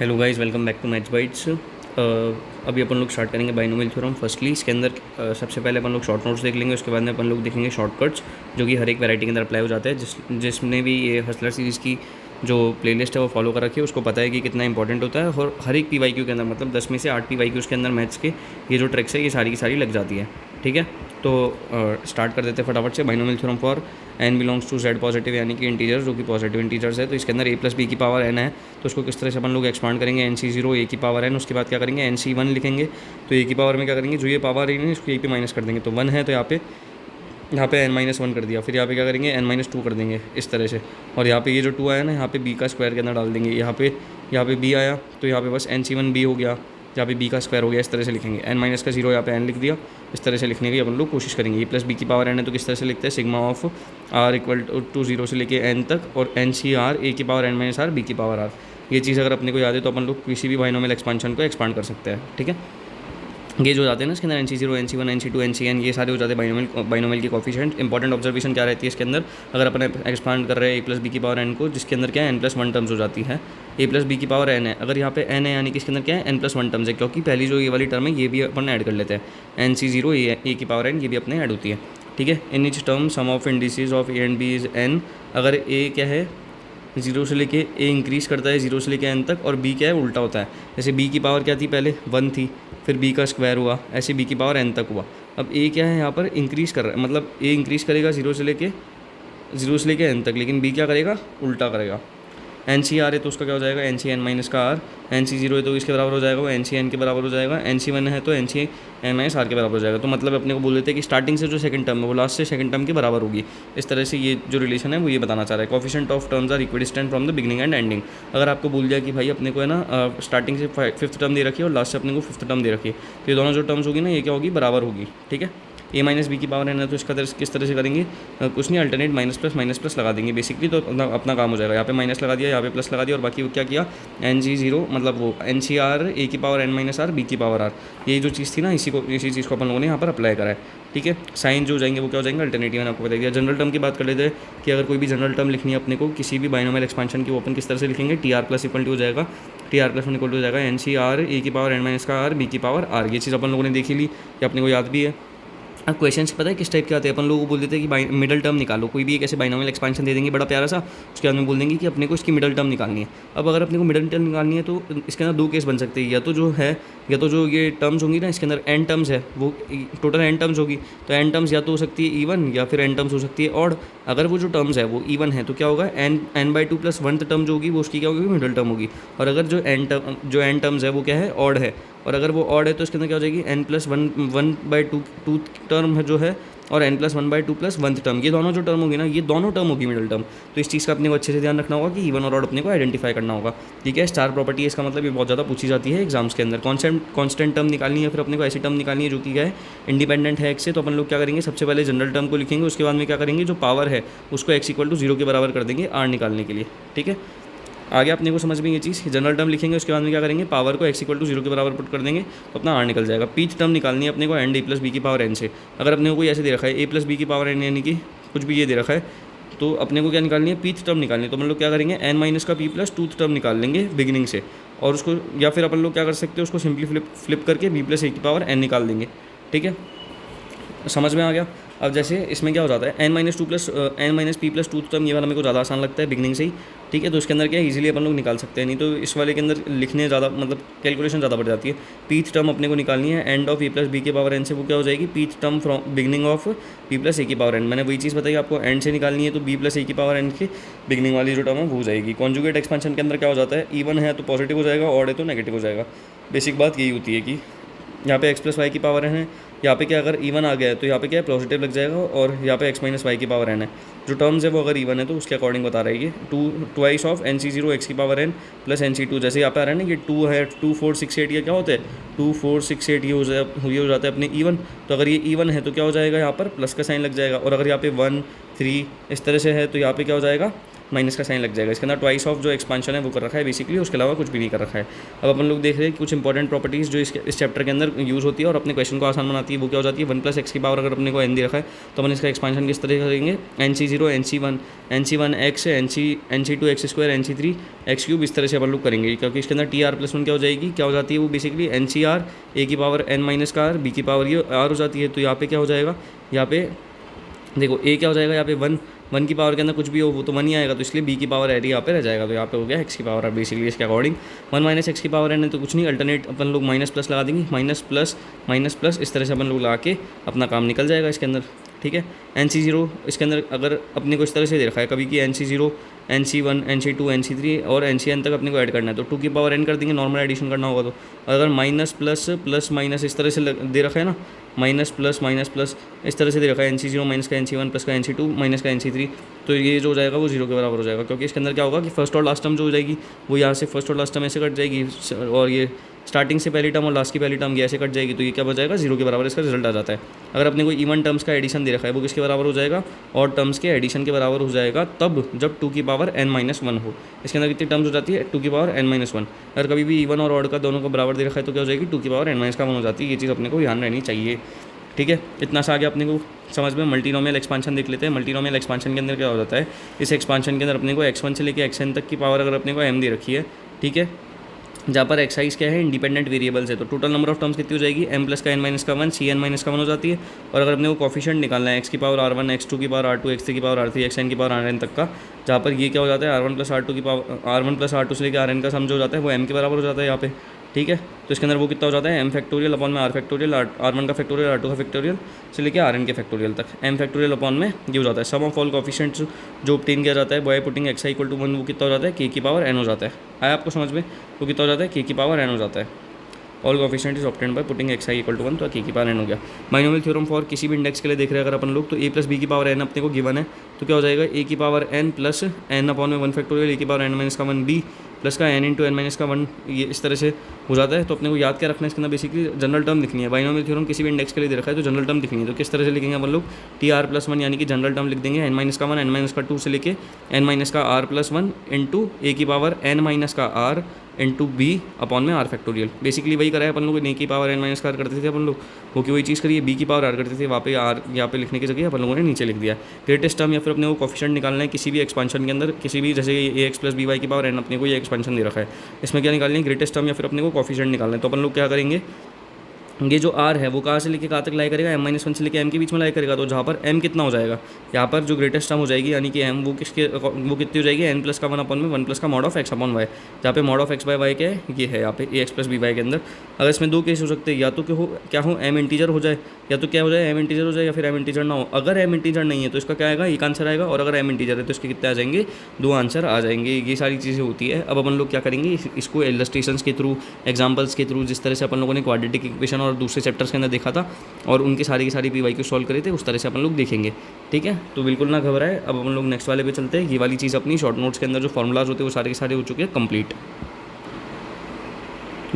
Hello guys, welcome back to match bytes. अभी अपन लोग स्टार्ट करेंगे बाइनोमियल थ्योरम। फर्स्टली इसके अंदर सबसे पहले अपन लोग शॉर्ट नोट्स देख लेंगे, उसके बाद में अपन लोग देखेंगे शॉर्टकट्स जो कि हर एक वैरायटी के अंदर अप्लाई हो जाते हैं। जिसने भी ये हसलर सीरीज़ की जो प्लेलिस्ट है वो फॉलो कर रखी है उसको पता है कि कितना इंपॉर्टेंट होता है। और हर एक PYQ के अंदर, मतलब 10 में से 8 PYQs के अंदर मैथ्स के ये जो ट्रिक्स है ये सारी की सारी लग जाती है। ठीक है, तो स्टार्ट कर देते हैं फटाफट से। Binomial theorem for n belongs to z positive, यानी कि इंटीजर जो कि पॉजिटिव इंटीजर्स है। तो इसके अंदर a + b की पावर n है, तो उसको किस तरह से अपन लोग एक्सपांड करेंगे। NC0 a की पावर n, उसके बाद क्या करेंगे NC1 लिखेंगे। तो a की पावर में क्या करेंगे, जो ये पावर है इसको a पे माइनस कर देंगे। तो 1 है तो यहाँ पे n-1 कर दिया। फिर यहाँ पे क्या करेंगे n-2 कर देंगे इस तरह से। और यहाँ पे ये जो 2 आया ना, यहाँ पे b का स्क्वायर के अंदर डाल देंगे। यहाँ पे b आया तो यहाँ पे बस NC1b हो गया, यहाँ पे b का स्क्वायर हो गया। इस तरह से लिखेंगे। n-0 यहाँ पे n लिख दिया। इस तरह से लिखने की अपन लोग कोशिश करेंगे। a + b की पावर n है तो किस तरह से लिखते हैं, सिग्मा ऑफ r = 0 से लेके n तक, और NCR a की पावर n-r b की पावर r। ये चीज़ अगर अपने को याद है तो अपन लोग किसी भी बाइनोमियल एक्सपांशन को एक्सपांड कर सकते हैं। ठीक है, ये जो जाते हैं ना इसके अंदर NC0 NC1 NC2 NCn, ये सारे हो जाते हैं बाइनोमियल के कोफिशिएंट। इंपॉर्टेंट ऑब्जर्वेशन क्या रहती है इसके अंदर, अगर अपन एक्सपांड कर रहे हैं a + b की पावर n को, जिसके अंदर क्या है n+1 टर्म्स हो जाती है। a + b की पावर n है, अगर यहाँ पे n है यानी कि इसके अंदर क्या है n+1 टर्म्स है, क्योंकि पहली जो ये वाली टर्म है ये भी अपन ऐड कर लेते हैं। NC0 a की पावर n ये भी अपने ऐड होती है। ठीक है, in each term sum of indices of a and b is n। अगर a क्या है 0 से लेके a इंक्रीज़ करता है 0 से लेके n तक, और b क्या है उल्टा होता है। जैसे b की पावर क्या थी, पहले 1 थी, फिर b का स्क्वायर हुआ, ऐसे b की पावर n तक हुआ। अब a क्या है यहाँ पर इंक्रीज़ कर रहा है, मतलब a इंक्रीज़ करेगा 0 से लेके n तक, लेकिन b क्या करेगा, उल्टा करेगा। NCR है तो उसका क्या हो जाएगा NCn- का r। NC0 है तो इसके बराबर हो जाएगा, वो NCn के बराबर हो जाएगा। NC1 है तो NCn- r के बराबर हो जाएगा। तो मतलब अपने को बोल देते हैं कि स्टार्टिंग से जो सेकंड टर्म है वो लास्ट से सेकंड टर्म के बराबर होगी। इस तरह से ये जो रिलेशन है वो ये बताना चाह रहा है। Coefficient of terms are equidistant from the beginning and ending. अगर आपको बोल दिया कि भाई अपने को है ना स्टार्टिंग से 5th टर्म दे रखी है और लास्ट से अपने को 5th टर्म दे रखी है, तो ये दोनों जो टर्म्स होगी ना ये क्या होगी, बराबर होगी। ठीक है, a - b की पावर n है तो इसका किस तरह से करेंगे, कुछ नहीं, अल्टरनेट माइनस प्लस लगा देंगे बेसिकली, तो अपना काम हो जाएगा। यहाँ पे माइनस लगा दिया, यहाँ पे प्लस लगा दिया, और बाकी वो क्या किया NC0 मतलब वो NCR a की पावर n-r b की पावर r। ये जो चीज़ थी ना इसी चीज़ को अपन लोगों ने यहाँ पर अप्लाई करा है। ठीक है, साइन जो हो जाएंगे वो क्या हो जाएंगे, अल्टरनेटिव। मैंने आपको बता दिया। जनरल टर्म की बात कर लेते हैं कि अगर कोई भी जनरल टर्म लिखनी है अपने को किसी भी बाइनोमियल एक्सपांशन की, वो अपन किस तरह से लिखेंगे, TR+ हो जाएगा, TR+1 = हो जाएगा NCR a की पावर n-r b की पावर r। ये चीज़ अपन लोगों ने देखी ली, ये अपने को याद भी है। अब क्वेश्चंस पता है किस टाइप के आते हैं, अपन लोगों को बोल देते हैं कि मिडल टर्म निकालो। कोई भी एक ऐसे बाइनोमियल एक्सपांशन दे देंगे बड़ा प्यारा सा, उसके बाद में बोल देंगे कि अपने को इसकी मिडल टर्म निकालनी है। अब अगर अपने को मिडल टर्म निकालनी है तो इसके अंदर 2 केस बन सकते हैं, या तो जो ये टर्म्स होंगी ना इसके अंदर n टर्म्स है, वो टोटल n टर्म्स होगी, तो n टर्म्स या तो हो सकती है इवन, या फिर n टर्म्स हो सकती है ऑड। अगर वो जो टर्म्स है वो इवन है तो क्या होगा, n/2 + 1th टर्म जो होगी वो उसकी क्या होगी, मिडल टर्म होगी। और अगर जो n टर्म्स है वो क्या है, ऑड है, और अगर वो ऑड है तो इसके अंदर क्या हो जाएगी, n+1/2 टर्म जो है, और n+1/2 + 1th टर्म, ये दोनों जो टर्म होगी ना, ये दोनों टर्म होगी मिडल टर्म। तो इस चीज़ का अपने को अच्छे से ध्यान रखना होगा कि इवन और ऑड अपने को आइडेंटिफाई करना होगा। ठीक है, स्टार प्रॉपर्टी है, इसका मतलब ये बहुत ज़्यादा पूछी जाती है एग्जाम्स के अंदर। कॉन्स्टेंट टर्म निकालनी है, फिर अपने को ऐसी टर्म निकालनी है जो कि क्या है, इंडिपेंडेंट है x से। तो अपन लोग क्या करेंगे, सबसे पहले जनरल टर्म को लिखेंगे, उसके बाद में क्या करेंगे, जो पावर है उसको x = 0 के बराबर कर देंगे r निकालने के लिए। ठीक है, आगे अपने को समझ में ये चीज़, जनरल टर्म लिखेंगे, उसके बाद में क्या करेंगे, पावर को x = 0 के बराबर पुट कर देंगे, तो अपना r निकल जाएगा। पीथ टर्म निकालनी है अपने को एंड a + b की पावर n से। अगर अपने को कोई ऐसे दे रखा है a + b की पावर n, यानी कि कुछ भी ये दे रखा है, तो अपने को क्या निकालनी है, पीथ टर्म निकालनी है। तो अपन लोग क्या करेंगे, n- का p + 2th टर्म निकाल लेंगे बिगिनिंग से, और उसको, या फिर अपन लोग क्या कर सकते हैं, उसको सिंपली फ्लिप करके b + a की पावर n निकाल देंगे। ठीक है, समझ में आ गया। अब जैसे इसमें क्या हो जाता है, n-2 + n-p + 2th टर्म, ये वाला मेरे को ज़्यादा आसान लगता है बिगनिंग से ही। ठीक है, तो इसके अंदर क्या है, इजीली अपन लोग निकाल सकते हैं, नहीं तो इस वाले के अंदर लिखने ज़्यादा, मतलब कैलकुलेशन ज़्यादा बढ़ जाती है। पीथ टर्म अपने को निकालनी है एंड ऑफ a + b की पावर n से, वो क्या हो जाएगी, pith term from beginning of p + a की पावर n। मैंने वही चीज़ बताई आपको, एंड से निकालनी है तो b + a की पावर n की बिगनिंग वाली जो टर्म है वो हो जाएगी। कॉन्जुगेट एक्सपेंशन के अंदर क्या हो जाता है, इवन है तो पॉजिटिव हो जाएगा, ऑड है तो नेगेटिव हो जाएगा। बेसिक बात यही होती है कि यहाँ पे x + y की पावर n है, यहाँ पे क्या, अगर इवन आ गया है तो यहाँ पे क्या है, पॉजिटिव लग जाएगा, और यहाँ पे x - y की पावर n है। जो टर्म्स है वो अगर इवन है तो उसके अकॉर्डिंग बता रहा है ये 2 ऑफ NC0 x की पावर n + NC2। जैसे यहाँ पे आ रहा है ना, ये 2 है, 2 4 6 8, ये क्या होता है, 2 4 6 8, ये हो जाता है अपने इवन। तो अगर ये इवन है तो क्या हो जाएगा, यहाँ पर प्लस का साइन लग जाएगा, और अगर यहाँ पे 1 3 इस तरह से है तो यहाँ पे क्या हो जाएगा, माइनस का साइन लग जाएगा। इसके अंदर ट्वाइस ऑफ जो एक्सपांशन है वो कर रखा है बेसिकली, उसके अलावा कुछ भी नहीं कर रखा है। अब अपन लोग देख रहे हैं कि कुछ इंपॉर्टेंट प्रॉपर्टीज़ जो इस चैप्टर के अंदर यूज़ होती है और अपने क्वेश्चन को आसान बनाती है, वो क्या हो जाती है, 1 + x की पावर अगर अपने को n दे रखा है तो अपन इसका एक्सपांशन किस तरह करेंगे, nc0 nc1 x nc2 x² nc3 x³ इस तरह से अपन लोग करेंगे, क्योंकि इसके अंदर tr+1 क्या हो जाएगी, क्या हो जाती है वो बेसिकली ncr a की पावर n - का r b की पावर ये r हो जाती है। तो यहाँ पे क्या हो जाएगा, यहाँ पे देखो a क्या हो जाएगा, यहाँ पे 1 की पावर के अंदर कुछ भी हो वो तो 1 ही आएगा, तो इसलिए b की पावर r यहाँ पे रह जाएगा। तो यहाँ पे हो गया x की पावर r बेसिकली इसके अकॉर्डिंग 1 - x की पावर n है, तो कुछ नहीं अल्टरनेट अपन लोग माइनस प्लस लगा देंगे, माइनस प्लस इस तरह से अपन लोग लगा के अपना काम निकल जाएगा इसके अंदर। ठीक है, nc0 इसके अंदर अगर अपने को इस तरह से दे रखा है कभी कि nc0 nc1 nc2 nc3 और nCn तक अपने को ऐड करना है, तो 2 की पावर n कर देंगे, नॉर्मल एडिशन करना होगा। तो अगर माइनस प्लस माइनस इस तरह से दे रखा है ना, माइनस प्लस इस तरह से दे रखा है nc0 माइनस का nc1 प्लस का nc2 माइनस का nc3, तो ये जो हो जाएगा वो 0 के बराबर हो जाएगा, क्योंकि इसके अंदर क्या होगा कि फर्स्ट और लास्ट टर्म जो हो जाएगी वो यहाँ से फर्स्ट और लास्ट टर्म ऐसे कट जाएगी, और ये स्टार्टिंग से पहली टर्म और लास्ट की पहली टर्म ये ऐसे कट जाएगी, तो ये क्या हो जाएगा 0 के बराबर इसका रिजल्ट आ जाता है। अगर अपने को इवन टर्म्स का एडिशन दे रखा है वो किसके बराबर हो जाएगा, और टर्म्स के एडिशन के बराबर हो जाएगा तब जब 2 की पावर n-1 हो। इसके अंदर कितनी टर्म्स हो जाती है, 2 की पावर n-1। अगर कभी भी इवन और ऑड का दोनों को बराबर दे रखा है तो क्या हो जाएगी, 2 की पावर n-1 हो जाती है। ये चीज़ अपने को ध्यान रहनी चाहिए। ठीक है, इतना सा आगे अपने को समझ में मल्टीनोमियल एक्सपांशन देख लेते हैं। मल्टीनोमियल एक्सपांशन के अंदर क्या हो जाता है, इस एक्सपांशन के अंदर अपने को x1 से लेकर xn तक की पावर अगर अपने को m दे रखी है, ठीक है, जहाँ पर एक्साइज क्या है, इंडिपेंडेंट वेरिएबल्स है, तो टोटल नंबर ऑफ टर्म्स कितनी हो जाएगी, m + का n-1 cn-1 हो जाती है। और अगर अपने को कोफिशिएंट निकालना है x की पावर r1 x2 की पावर r2 x3 की पावर r3 xn की पावर rn तक का, जहाँ पर ये क्या हो जाता है r1 + r2 की पावर r1 + r2 से लेकर rn का सम जो हो जाता है वो m के बराबर हो जाता है यहाँ पे। ठीक है, तो इसके अंदर वो कितना हो जाता है, m फैक्टोरियल अपॉन में r फैक्टोरियल, r1 का फैक्टोरियल r2 का फैक्टोरियल से लेकर rn के फैक्टोरियल तक, m फैक्टोरियल अपॉन में ये हो जाता है सम ऑफ ऑल कोफिशिएंट्स जो ऑब्टेन किया जाता है बाय पुटिंग xi = 1, वो कितना हो जाता है k की पावर n हो जाता है। आया आपको समझ में, वो कितना हो जाता है k की पावर n हो जाता है। All coefficient is obtained by putting xi = 1, तो k की पावर n हो गया। बाइनोमियल थ्योरम फॉर किसी भी इंडेक्स के लिए देख रहे हैं अगर अपन लोग, तो a + b की पावर n अपने को गिवन है, तो क्या हो जाएगा a की power n plus n upon में 1 फैक्टोरियल a की पावर n - का 1 b प्लस का n × n - का 1, ये इस तरह से हो जाता है। तो अपने को याद क्या रखना है इसके अंदर, बेसिकली जनरल टर्म लिखनी है। बाइनोमियल थ्योरम किसी भी इंडेक्स के लिए दे रखा है तो जनरल टर्म लिखनी है, तो किस तरह से लिखेंगे अपन लोग, tr+1 यानी कि जनरल टर्म लिख देंगे n - का 1 n - का 2 से लेके n - का r+1 इंटू a की पावर n - का r इंटू b अपॉन में r फैक्टोरियल। बेसिकली वही करा है अपन लोग, a की पावर n - का r करते थे अपन लोग, वो की वही चीज़ करिए, b की पावर r करते थे, वहाँ पे r यहाँ पे लिखने की जगह अपन लोगों ने नीचे लिख दिया। ग्रेटेस्ट टर्म या फिर अपने को कोफिशिएंट निकालना है किसी भी एक्सपांशन के अंदर, किसी भी जैसे ax + by की पावर n अपने को ये एक्सपांशन दे रखा है, इसमें क्या निकालनी है, ग्रेटेस्ट टर्म या फिर अपने को कोफिशिएंट निकालना है। तो अपन लोग क्या करेंगे, ये जो r है वो कहाँ से लेके कहाँ तक लाई करेगा, m-1 से लेके m के बीच में लाई करेगा, तो जहाँ पर m कितना हो जाएगा, यहाँ पर जो ग्रेटेस्ट टर्म हो जाएगी यानी कि m वो कितनी हो जाएगी, n + का 1 अपॉन में 1 + का mod of x upon y, जहाँ पे mod ऑफ x/y क्या है, ये है यहाँ पे ax + by के अंदर। अगर इसमें दो केस हो सकते हैं, या तो क्या हो m इंटीजर हो जाए, या तो क्या हो जाए m इंटीजर हो जाए, या फिर m इंटीजर ना हो। अगर m इंटीजर नहीं है तो इसका क्या आएगा, एक आंसर आएगा, और अगर m इंटीजर है तो इसके कितने आ जाएंगे, 2 आंसर आ जाएंगे। ये सारी चीज़ें होती है। अब अपन लोग क्या करेंगे, इसको इलस्ट्रेशंस के थ्रू, एग्जाम्पल्स के थ्रू, जिस तरह से अपन लोगों ने क्वाड्रेटिक इक्वेशन और दूसरे चैप्टर्स के अंदर देखा था और उनकी सारी की सारी PYQ सॉल्व करे थे, उस तरह से अपन लोग देखेंगे। ठीक है, तो बिल्कुल ना घबराए। अब अपन लोग नेक्स्ट वाले पे चलते हैं। ये वाली चीज़ अपनी शॉर्ट नोट्स के अंदर जो फॉर्मूलाज होते हैं वो सारे के सारे हो चुके हैं कंप्लीट।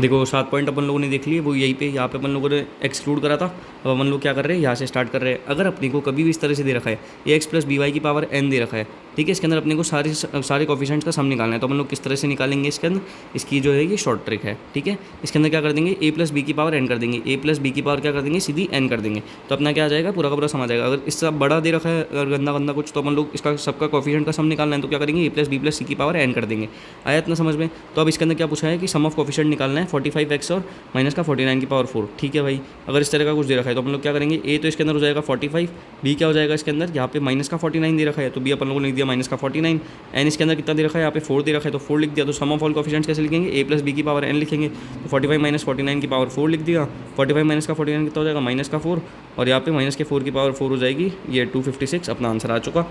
देखो 7 पॉइंट अपन लोगों ने देख लिए, वो यहीं पे यहाँ पे अपन लोगों ने एक्सक्लूड करा था। अब अपन लोग क्या कर रहे हैं, यहाँ से स्टार्ट कर रहे हैं। अगर अपने को कभी भी इस तरह से दे रखा है, ax + by की पावर n दे रखा है, ठीक है, इसके अंदर अपने को सारे कोफिशिएंट्स का सम निकालना है। तो अपन लोग किस तरह से निकालेंगे इसके अंदर, इसकी जो है ये शॉर्ट ट्रिक है। ठीक है, इसके अंदर क्या कर देंगे, a + b की पावर n कर देंगे, a + b की पावर क्या कर देंगे, सीधी n कर देंगे, तो अपना क्या आ जाएगा, पूरा का पूरा सम आ जाएगा। अगर इससे बड़ा दे रखा है, अगर गंदा कुछ, तो अपन लोग इसका सबका कोफिशिएंट का सम निकालना है, तो क्या करेंगे, a + b + c की पावर n कर देंगे। आया इतना समझ में। तो अब इसके अंदर क्या पूछा है कि सम ऑफ कोफिशिएंट निकालना है 45x और माइनस का 49 की पावर 4। ठीक है भाई, अगर इस तरह का कुछ दे रखा है तो अपन लोग क्या करेंगे, a तो इसके अंदर हो जाएगा 45, b क्या हो जाएगा इसके अंदर, यहाँ पे माइनस का 49 दे रखा है तो b अपन लोगों ने लिख दिया माइनस का 49, n इसके अंदर कितना दे रखा है, यहाँ पे 4 दे रखा है तो 4 लिख दिया। तो सम ऑफ ऑल कोफिशिएंट्स कैसे लिखेंगे, a + b की पावर n लिखेंगे, तो 45 - 49 की पावर 4 लिख दिया। 45 - का 49 कितना हो जाएगा, माइनस का 4, और यहाँ पे माइनस के 4 की पावर 4 हो जाएगी, ये 256 अपना आंसर आ चुका।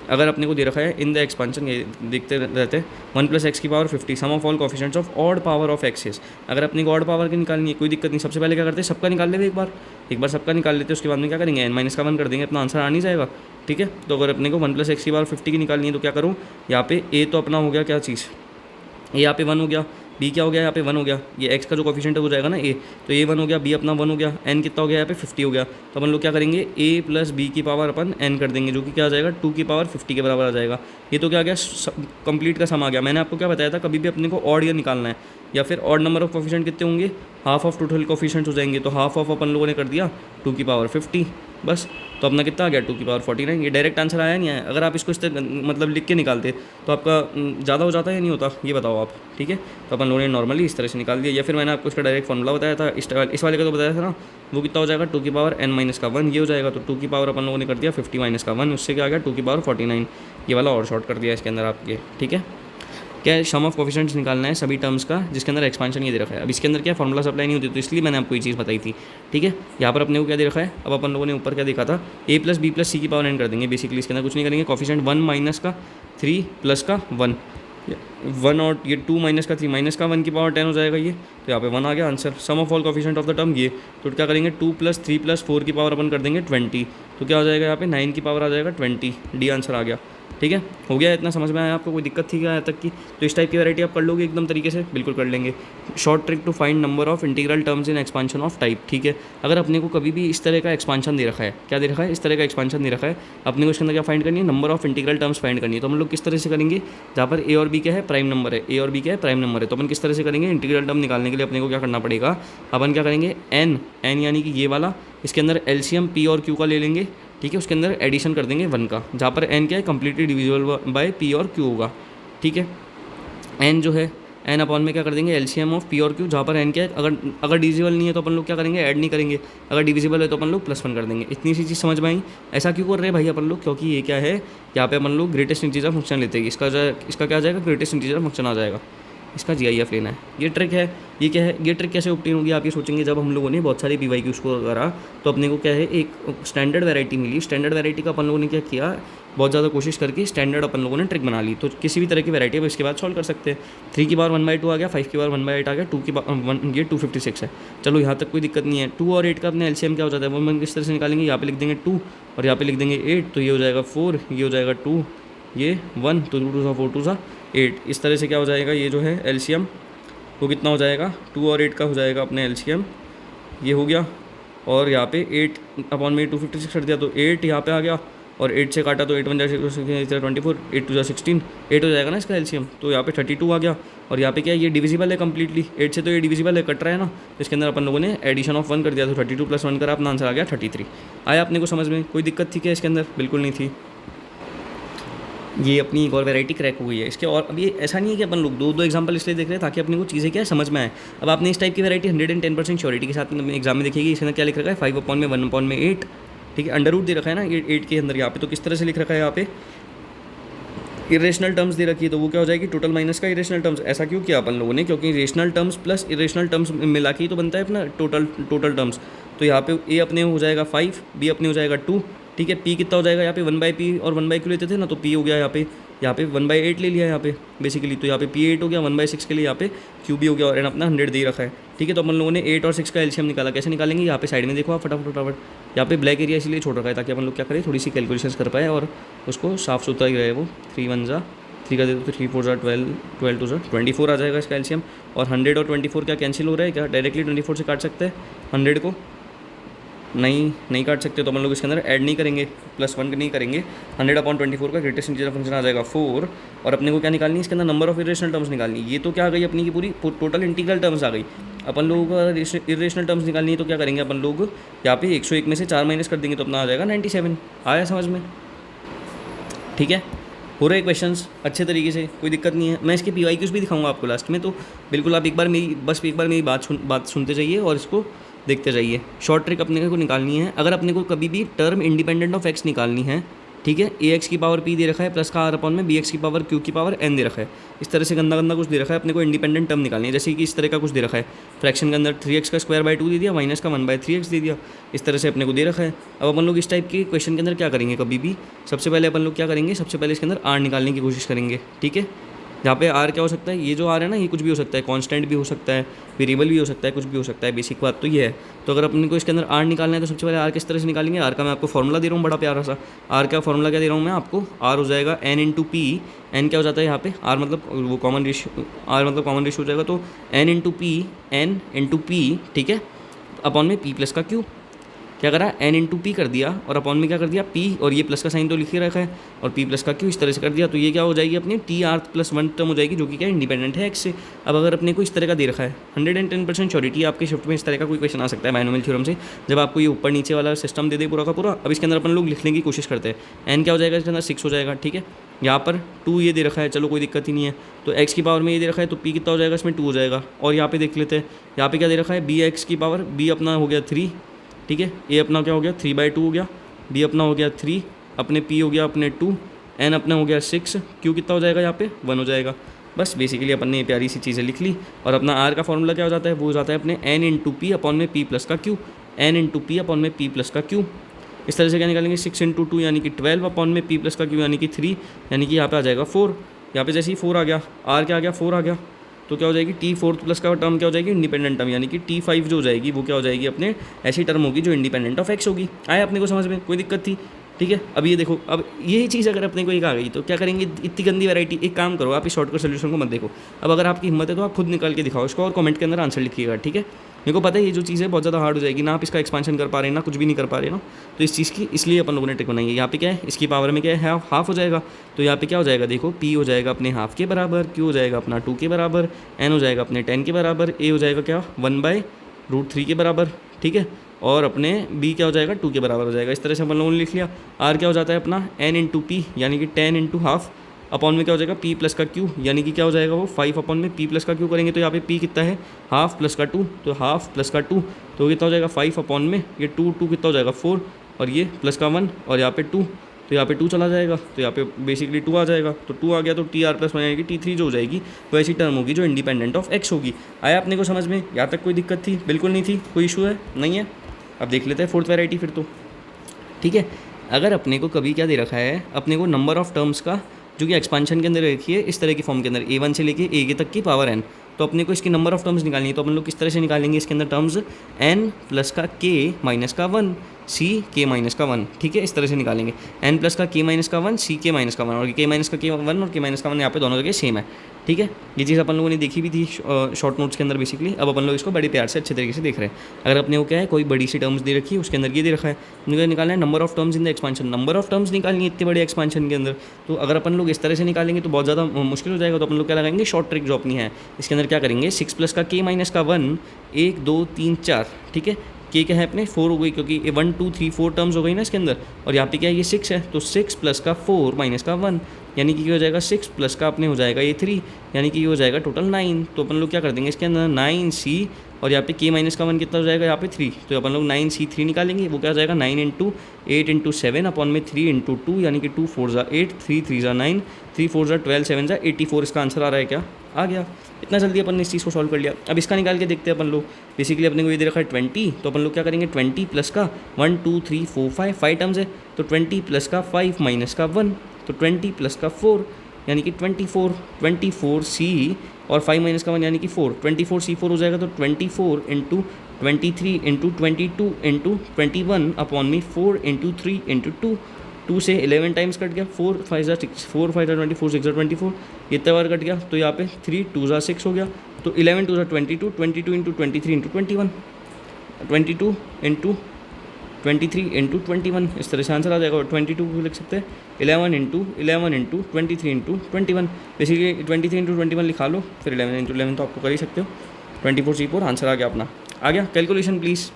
अगर अपने को दे रखा है इन द एक्सपेंशन, ये देखते रहते हैं, 1 + x की power 50 sum of all coefficients of odd power of x's. अगर अपने को ऑड पावर की निकालनी है, कोई दिक्कत नहीं, सबसे पहले क्या करते हैं, सबका निकाल लेते एक बार सबका निकाल लेते हैं, उसके बाद में क्या करेंगे, n - का 1 कर देंगे, अपना आंसर आ नहीं जाएगा। ठीक है, तो अगर अपने को 1 + x की पावर 50 की निकालनी है तो क्या करूँ, यहाँ पे a तो अपना हो गया क्या चीज़, यहाँ पे 1 हो गया, बी क्या हो गया यहाँ पे 1 हो गया, ये एक्स का जो कोफिशिएंट है वो जाएगा ना ए, तो ए 1 हो गया, बी अपना 1 हो गया, एन कितना हो गया यहाँ पे 50 हो गया। तो अपन लोग क्या करेंगे ए प्लस बी की पावर अपन एन कर देंगे, जो कि क्या आ जाएगा 2 की पावर 50 के बराबर आ जाएगा। ये तो क्या आ गया कंप्लीट का सम आ गया। मैंने आपको क्या बताया था, कभी भी अपने को ऑड ईयर निकालना है या फिर ऑड नंबर ऑफ कोफिशिएंट कितने होंगे, हाफ ऑफ टोटल कोफिशिएंट्स हो जाएंगे। तो हाफ ऑफ अपन लोगों ने कर दिया 2 की पावर 50 बस। तो अपना कितना आ गया 2 की पावर 49। ये डायरेक्ट आंसर आया नहीं आया? अगर आप इसको इस तरह मतलब लिख के निकालते तो आपका ज़्यादा हो जाता है या नहीं होता, ये बताओ आप। ठीक है, तो अपन लोगों ने नॉर्मली इस तरह से निकाल दिया, या फिर मैंने आपको इसका डायरेक्ट फॉर्मूला बताया था, इस वाले का तो बताया था ना, वो कितना हो जाएगा 2 की पावर n माइनस का 1 ये हो जाएगा। तो 2 की पावर अपन लोगों ने कर दिया 50 माइनस का 1, उससे क्या आ गया 2 की पावर 49। ये वाला और शॉर्ट कर दिया इसके अंदर आपके। ठीक है, क्या है सम ऑफ कोफिशिएंट्स निकालना है सभी टर्म्स का जिसके अंदर एक्सपांशन ये दे रखा है। अब इसके अंदर क्या फॉर्मूला सप्लाई नहीं होती, तो इसलिए मैंने आपको ये चीज़ बताई थी। ठीक है, यहाँ पर अपने को क्या दे रखा है, अब अपन लोगों ने ऊपर क्या देखा था, ए प्लस बी प्लस सी की पावर एन कर देंगे। बेसिकली इसके अंदर कुछ नहीं करेंगे, कोफिशिएंट 1 माइनस का 3 प्लस का 1 1 और ये 2 माइनस का 3 माइनस का 1 की पावर 10 हो जाएगा ये। तो यहाँ पे 1 आ गया answer. Sum of all coefficient of the term ये, तो क्या करेंगे 2 प्लस 3 प्लस 4 की पावर अपन कर देंगे 20। तो क्या हो जाएगा यहाँ पे 9 की पावर आ जाएगा 20। डी आंसर आ गया। ठीक है, हो गया, इतना समझ में आया आपको, कोई दिक्कत थी क्या यहाँ तक की? तो इस टाइप की वैरायटी आप कर लोगे एकदम तरीके से, बिल्कुल कर लेंगे। Short trick to find number of integral terms in expansion of type. ठीक है, अगर अपने को कभी भी इस तरह का एक्सपांशन दे रखा है, क्या दे रखा है, इस तरह का एक्सपांशन दे रखा है, अपने को इसके अंदर क्या फाइंड करनी है, number of integral terms find करनी है। तो हम लोग किस तरह से करेंगे, जहाँ पर ए और बी क्या है, प्राइम नंबर है, ए और बी क्या है, प्राइम नंबर है। तो अपन किस तरह से करेंगे, इंटीग्रल टर्म निकालने के लिए अपने को क्या करना पड़ेगा, अपन क्या करेंगे एन यानी कि ये वाला, इसके अंदर एलसीएम पी और क्यू का ले लेंगे। ठीक है, उसके अंदर एडिशन कर देंगे 1 का, जहाँ पर n क्या है कम्प्लीटली डिविजिबल बाय p और q होगा। ठीक है, n जो है n अपॉन में क्या कर देंगे एलसीएम ऑफ p और q, जहाँ पर n क्या है अगर डिविजिबल नहीं है तो अपन लोग क्या करेंगे ऐड नहीं करेंगे, अगर डिविजिबल है तो अपन लोग +1 कर देंगे। इतनी सी चीज़ समझ में आई? ऐसा क्यों कर रहे हैं भाई अपन लोग, क्योंकि ये क्या है, यहाँ पे अपन लोग ग्रेटेस्ट इंटीजर फंक्शन लेते हैं, इसका क्या आ जाएगा ग्रेटेस्ट इंटीजर फंक्शन आ जाएगा, इसका GIF लेना है। ये ट्रिक है। ये क्या है, ये ट्रिक कैसे ऑब्टेन होगी आप ये सोचेंगे, जब हम लोगों ने बहुत सारी PYQs को करा तो अपने को क्या है एक स्टैंडर्ड वैरायटी मिली। स्टैंडर्ड वैरायटी का अपन लोगों ने क्या किया, बहुत ज़्यादा कोशिश करके स्टैंडर्ड अपन लोगों ने ट्रिक बना ली। तो किसी भी तरह की वैरायटी अब इसके बाद सॉल्व कर सकते हैं। 3 की पावर 1/2 आ गया, 5 की पावर 1/8 आ गया, 2 की पावर ये 256 है। चलो यहाँ तक कोई दिक्कत नहीं है। 2 और 8 का अपने एलसीएम क्या हो जाता है, वो हम किस तरह से निकालेंगे, यहाँ पे लिख देंगे 2 और यहाँ पे लिख देंगे 8, तो ये हो जाएगा 4, ये हो जाएगा 2, ये 1, तो 2 2 4 2 8। इस तरह से क्या हो जाएगा, ये जो है एलसीएम वो कितना हो जाएगा 2 और 8 का हो जाएगा अपने एलसीएम, ये हो गया। और यहाँ पे 8 अपॉन में 256 कर दिया, तो 8 यहाँ पे आ गया और 8 से काटा तो 8 1 जा 24, 8 2 जा 16, 8 हो जाएगा ना इसका एलसीएम। तो यहाँ पे 32 आ गया। और यहाँ पे क्या है, ये डिविजिबल है कम्प्लीटली, 8 से तो ये डिविजिबल है, कट रहा है ना, तो इसके अंदर अपन लोगों ने एडिशन ऑफ 1 कर दिया, तो 32 + 1 करा, अपना आंसर आ गया 33। आया अपने को समझ में? कोई दिक्कत थी क्या इसके अंदर? बिल्कुल नहीं थी। ये अपनी एक और वैरायटी क्रैक हो गई है इसके। और अब ये ऐसा नहीं है कि अपन लोग दो एग्जांपल इसलिए देख रहे हैं ताकि अपने को चीज़ें क्या है समझ में आए। अब आपने इस टाइप की वैरायटी 110% श्योरिटी के साथ में एग्जाम में देखिएगी। इसके अंदर क्या लिख रखा है 5/1/8। ठीक है, अंडर रूट दे रखा है ना 8 के अंदर यहाँ पे, तो किस तरह से लिख रखा है यहाँ पे इरेशनल टर्म्स दे रखी है, तो वो क्या हो जाएगी टोटल माइनस का इरेशनल टर्म्स। ऐसा क्यों किया अपन लोगों ने, क्योंकि rational terms plus irrational terms मिला के ही तो बनता है अपना टोटल टर्म्स। तो यहाँ पे ए अपने हो जाएगा 5, बी अपने हो जाएगा 2। ठीक है, पी कितना हो जाएगा, यहाँ पे 1/p और 1/q लेते थे ना, तो पी हो गया यहाँ पे 1/8 ले लिया यहाँ पे बेसिकली, तो यहाँ पे p8 हो गया, 1/6 के लिए यहाँ पे q भी हो गया, और एन अपना 100 दे ही रखा है। ठीक है, तो अपन लोगों ने 8 और 6 का एलसीएम निकाला। कैसे निकालेंगे, यहाँ पे साइड में देखो आप फटाफट यहाँ पे ब्लैक एरिया इसलिए छोड़ रखा है ताकि अपन लोग क्या करें थोड़ी सी कैलकुलेशन कर पाए और उसको साफ सुथरा ही रहे। वो 3 1 जा 3 का दे दो, तो 3 4 जा 12, 12 2 जा 24 आ जाएगा इसका एलसीएम। और 100 और 24 क्या कैंसिल हो रहा है क्या, डायरेक्टली 24 से काट सकते हैं 100 को? नहीं काट सकते, तो हम लोग इसके अंदर ऐड नहीं करेंगे, +1 नहीं करेंगे। 100/24 का ग्रेटेस्ट इंटीजर फंक्शन आ जाएगा 4। और अपने को क्या निकालनी है इसके अंदर, नंबर ऑफ इरेशनल टर्म्स निकालनी है। ये तो क्या आ गई अपनी की पूरी टोटल इंटीग्रल टर्म्स आ गई। अपन लोगों को इरेशनल टर्म्स निकालनी है, तो क्या करेंगे अपन लोग यहाँ पे 101 में से 4 माइनस कर देंगे, तो अपना आ जाएगा 97। आया समझ में? ठीक है, हो रहे क्वेश्चंस अच्छे तरीके से, कोई दिक्कत नहीं है। मैं इसके PYQs भी दिखाऊंगा आपको लास्ट में, तो बिल्कुल आप एक बार मेरी बात सुनते जाइए और इसको देखते जाइए। शॉर्ट ट्रिक अपने को निकालनी है। अगर अपने को कभी भी टर्म इंडिपेंडेंट ऑफ x निकालनी है, ठीक है, ax की पावर p दे रखा है प्लस का r/में bx की पावर q की पावर n दे रखा है। इस तरह से गंदा कुछ दे रखा है, अपने को इंडिपेंडेंट टर्म निकालनी है। जैसे कि इस तरह का कुछ दे रखा है, फ्रैक्शन के अंदर 3x का स्क्वायर बाय 2 दे दिया, माइनस का 1/3x दे दिया, इस तरह से अपने को दे रखा है। अब अपन लोग इस टाइप के क्वेश्चन के अंदर क्या करेंगे, कभी भी सबसे पहले अपन लोग क्या करेंगे, सबसे पहले इसके अंदर r निकालने की कोशिश करेंगे। ठीक है, जहाँ पे आर क्या हो सकता है, ये जो आर है ना, ये कुछ भी हो सकता है, कांस्टेंट भी हो सकता है, वेरिएबल भी हो सकता है, कुछ भी हो सकता है। बेसिक बात तो ये है। तो अगर अपने को इसके अंदर आर निकालना है तो सबसे पहले आर किस तरह से निकालेंगे। आर का मैं आपको फॉर्मूला दे रहा हूँ बड़ा प्यारा सा। आर का फॉर्मूला क्या दे रहा हूँ मैं आपको, आर हो जाएगा एन इंटू पी। एन क्या हो जाता है यहाँ पे, आर मतलब वो कॉमन रेशियो, आर मतलब कॉमन रेशियो हो जाएगा, तो N into P, N into P, ठीक है, अपॉन में पी प्लस का क्यू। क्या करा, एन इंटू पी कर दिया और अपॉन में क्या कर दिया पी, और ये प्लस का साइन तो लिख ही रखा है, और पी प्लस का क्यू इस तरह से कर दिया। तो ये क्या हो जाएगी अपनी टी आर प्लस 1 टर्म हो जाएगी, जो कि क्या इंडिपेंडेंट है एक्स से। अब अगर अपने को इस तरह का दे रखा है, 110% श्योरिटी आपके शिफ्ट में इस तरह का कोई क्वेश्चन आ सकता है बायनोमियल थ्योरम से, जब आपको ये ऊपर नीचे वाला सिस्टम दे दे पूरा का पूरा। अब इसके अंदर अपन लोग लिखने की कोशिश करते हैं। एन क्या हो जाएगा इसके अंदर 6 हो जाएगा, ठीक है। यहाँ पर 2 ये दे रखा है, चलो कोई दिक्कत ही नहीं है। तो एक्स की पावर में ये दे रखा है, तो पी कितना हो जाएगा इसमें 2 हो जाएगा। और यहाँ पे देख लेते हैं, यहाँ पे क्या दे रखा है, बी एक्स की पावर, बी अपना हो गया 3, ठीक है। ए अपना क्या हो गया 3/2 हो गया, बी अपना हो गया 3, अपने पी हो गया अपने 2, एन अपना हो गया 6, क्यू कितना हो जाएगा यहाँ पे 1 हो जाएगा। बस बेसिकली अपन ने ये प्यारी सी चीज़ें लिख ली। और अपना आर का फॉर्मूला क्या हो जाता है, वो हो जाता है अपने एन इंटू पी अपॉन में पी प्लस का Q, N into P upon में पी प्लस का क्यू। इस तरह से क्या निकालेंगे, 6 इंटू 2 यानी कि 12 अपॉन में पी प्लस का क्यू यानी कि 3, यानी कि यहाँ पे आ जाएगा 4। यहाँ पे जैसे ही 4 आ गया, आर क्या आ गया 4 आ गया, तो क्या हो जाएगी टी फोर्थ प्लस का टर्म क्या हो जाएगी इंडिपेंडेंट टर्म, यानी कि T5 जो हो जाएगी वो क्या हो जाएगी अपने ऐसी टर्म होगी जो इंडिपेंडेंट ऑफ एक्स होगी। आया अपने को समझ में, कोई दिक्कत थी, ठीक है। अब ये देखो, अब यही चीज़ अगर अपने को एक आ गई तो क्या करेंगे, इतनी गंदी वैरायटी, एक काम करो आप इस शॉर्टकट सोल्यूशन को मत देखो। अब अगर आपकी हिम्मत है तो आप खुद निकाल के दिखाओ इसको और कमेंट के अंदर आंसर लिखिएगा, ठीक है। मेरे को पता है ये जो चीज़ है बहुत ज़्यादा हार्ड हो जाएगी ना, आप इसका एक्सपेंशन कर पा रहे हैं ना कुछ भी नहीं कर पा रहे ना, तो इस चीज़ की इसलिए अपन लोगों ने ट्रिक बनाई है। यहाँ पे क्या है, इसकी पावर में क्या है, हाफ हो जाएगा, तो यहाँ पे क्या हो जाएगा देखो, पी हो जाएगा अपने हाफ के बराबर, क्यू हो जाएगा अपना 2 के बराबर, एन हो जाएगा अपने 10 के बराबर, ए हो जाएगा क्या 1/√3 के बराबर, ठीक है। और अपने बी क्या हो जाएगा 2 के बराबर हो जाएगा। इस तरह से अपन लोगों ने लिख लिया। आर क्या हो जाता है अपना एन इंटू पी यानी कि 10 इंटू हाफ अपॉन में क्या हो जाएगा पी प्लस का क्यू, यानी कि क्या हो जाएगा वो 5 अपॉन में पी प्लस का क्यू करेंगे तो यहाँ पे पी कितना है हाफ प्लस का 2, तो हाफ प्लस का 2 तो कितना हो जाएगा 5 अपॉन में ये 2 कितना हो जाएगा 4, और ये प्लस का 1 और यहाँ पे 2, तो यहाँ पे 2 चला जाएगा, तो यहाँ पे बेसिकली 2 आ जाएगा। तो 2 आ गया तो टी आर प्लस 1 यानी कि T3 जो हो जाएगी वो ऐसी टर्म होगी जो इंडिपेंडेंट ऑफ एक्स होगी। आया अपने को समझ में, यहाँ तक कोई दिक्कत थी, बिल्कुल नहीं थी, कोई इशू है नहीं है। अब देख लेते हैं फोर्थ वैरायटी फिर तो, ठीक है। अगर अपने को कभी क्या दे रखा है, अपने को नंबर ऑफ टर्म्स का जो कि एक्सपांशन के अंदर रखी है इस तरह की फॉर्म के अंदर A1 से लेके A तक की पावर n, तो अपने को इसकी नंबर ऑफ टर्म्स निकालनी है। तो अपन लोग किस तरह से निकालेंगे इसके अंदर टर्म्स, n प्लस का k माइनस का 1 c k माइनस का 1, ठीक है। इस तरह से निकालेंगे n प्लस का k माइनस का 1 c k माइनस का 1, और k माइनस का k 1 और k माइनस का 1 यहाँ पे दोनों जगह सेम है, ठीक है। ये चीज़ अपन लोगों ने देखी भी थी शॉर्ट नोट्स के अंदर बेसिकली। अब अपन लोग इसको बड़े प्यार से अच्छे तरीके से देख रहे हैं। अगर अपने को क्या है कोई बड़ी सी टर्म्स दे रखी है उसके अंदर ये दे रखा है, मुझे निकालना है number of terms in the expansion, number of terms निकालनी है इतने बड़े एक्सपांशन के अंदर। तो अगर अपन लोग इस तरह से निकालेंगे तो बहुत ज़्यादा मुश्किल हो जाएगा। तो अपन लोग क्या लगाएंगे, शॉर्ट ट्रिक जो अपनी है इसके अंदर क्या करेंगे, 6 प्लस का k माइनस का 1 1 2 3 4, ठीक है। के क्या है अपने 4 हो गई क्योंकि 1 2 3 4 टर्म्स हो गई ना इसके अंदर, और यहाँ पे क्या है ये 6 है, तो 6 प्लस का 4 माइनस का 1 यानी कि ये हो जाएगा 6 प्लस का अपने हो जाएगा ये 3 यानी कि ये हो जाएगा टोटल 9। तो अपन लोग क्या कर देंगे इसके अंदर 9c, और यहाँ पे k माइनस का 1 कितना हो जाएगा यहाँ पे 3, तो अपन लोग 9c3 निकालेंगे, वो क्या हो जाएगा 9 इंटू 8 इंटू 7 अपॉन में 3 इंटू 2 यानी कि 2 4 8 3 3 9 3 4 12 7 84, इसका आंसर आ रहा है क्या, आ गया। इतना जल्दी अपन ने इस चीज़ को सॉल्व कर लिया। अब इसका निकाल के देखते हैं अपन लोग। बेसिकली अपने को ये दे रखा है 20, तो अपन लोग क्या करेंगे 20 प्लस का 1 2 3 4 5 टर्म्स है, तो 20 प्लस का 5 माइनस का 1, तो 20 प्लस का 4 यानी कि 24c और 5 माइनस का 1 यानी कि 4, 24c4 हो जाएगा। तो 24 इंटू 23 इंटू 22 इंटू 21 अपॉन में 4 इंटू 3 इंटू 2, 2 से 11 टाइम्स कट गया, 4 5 6 4 5 24 6 24, ये इतना बार कट गया, तो यहाँ पे 3 2 6 हो गया, तो 11 2 22 22 इंटू 23 इंटू 21 22 इंटू 23 इंटू 21, इस तरह से आंसर आ जाएगा। और 22 भी लिख सकते हैं 11 इंटू 23 इंटू 21, बेसिकली 23 इंटू 21 लिखा लो, फिर 11 इंटू 11 तो आपको कर ही सकते हो। 24c4 आंसर आ गया अपना, आ गया। कैलकुलेशन प्लीज़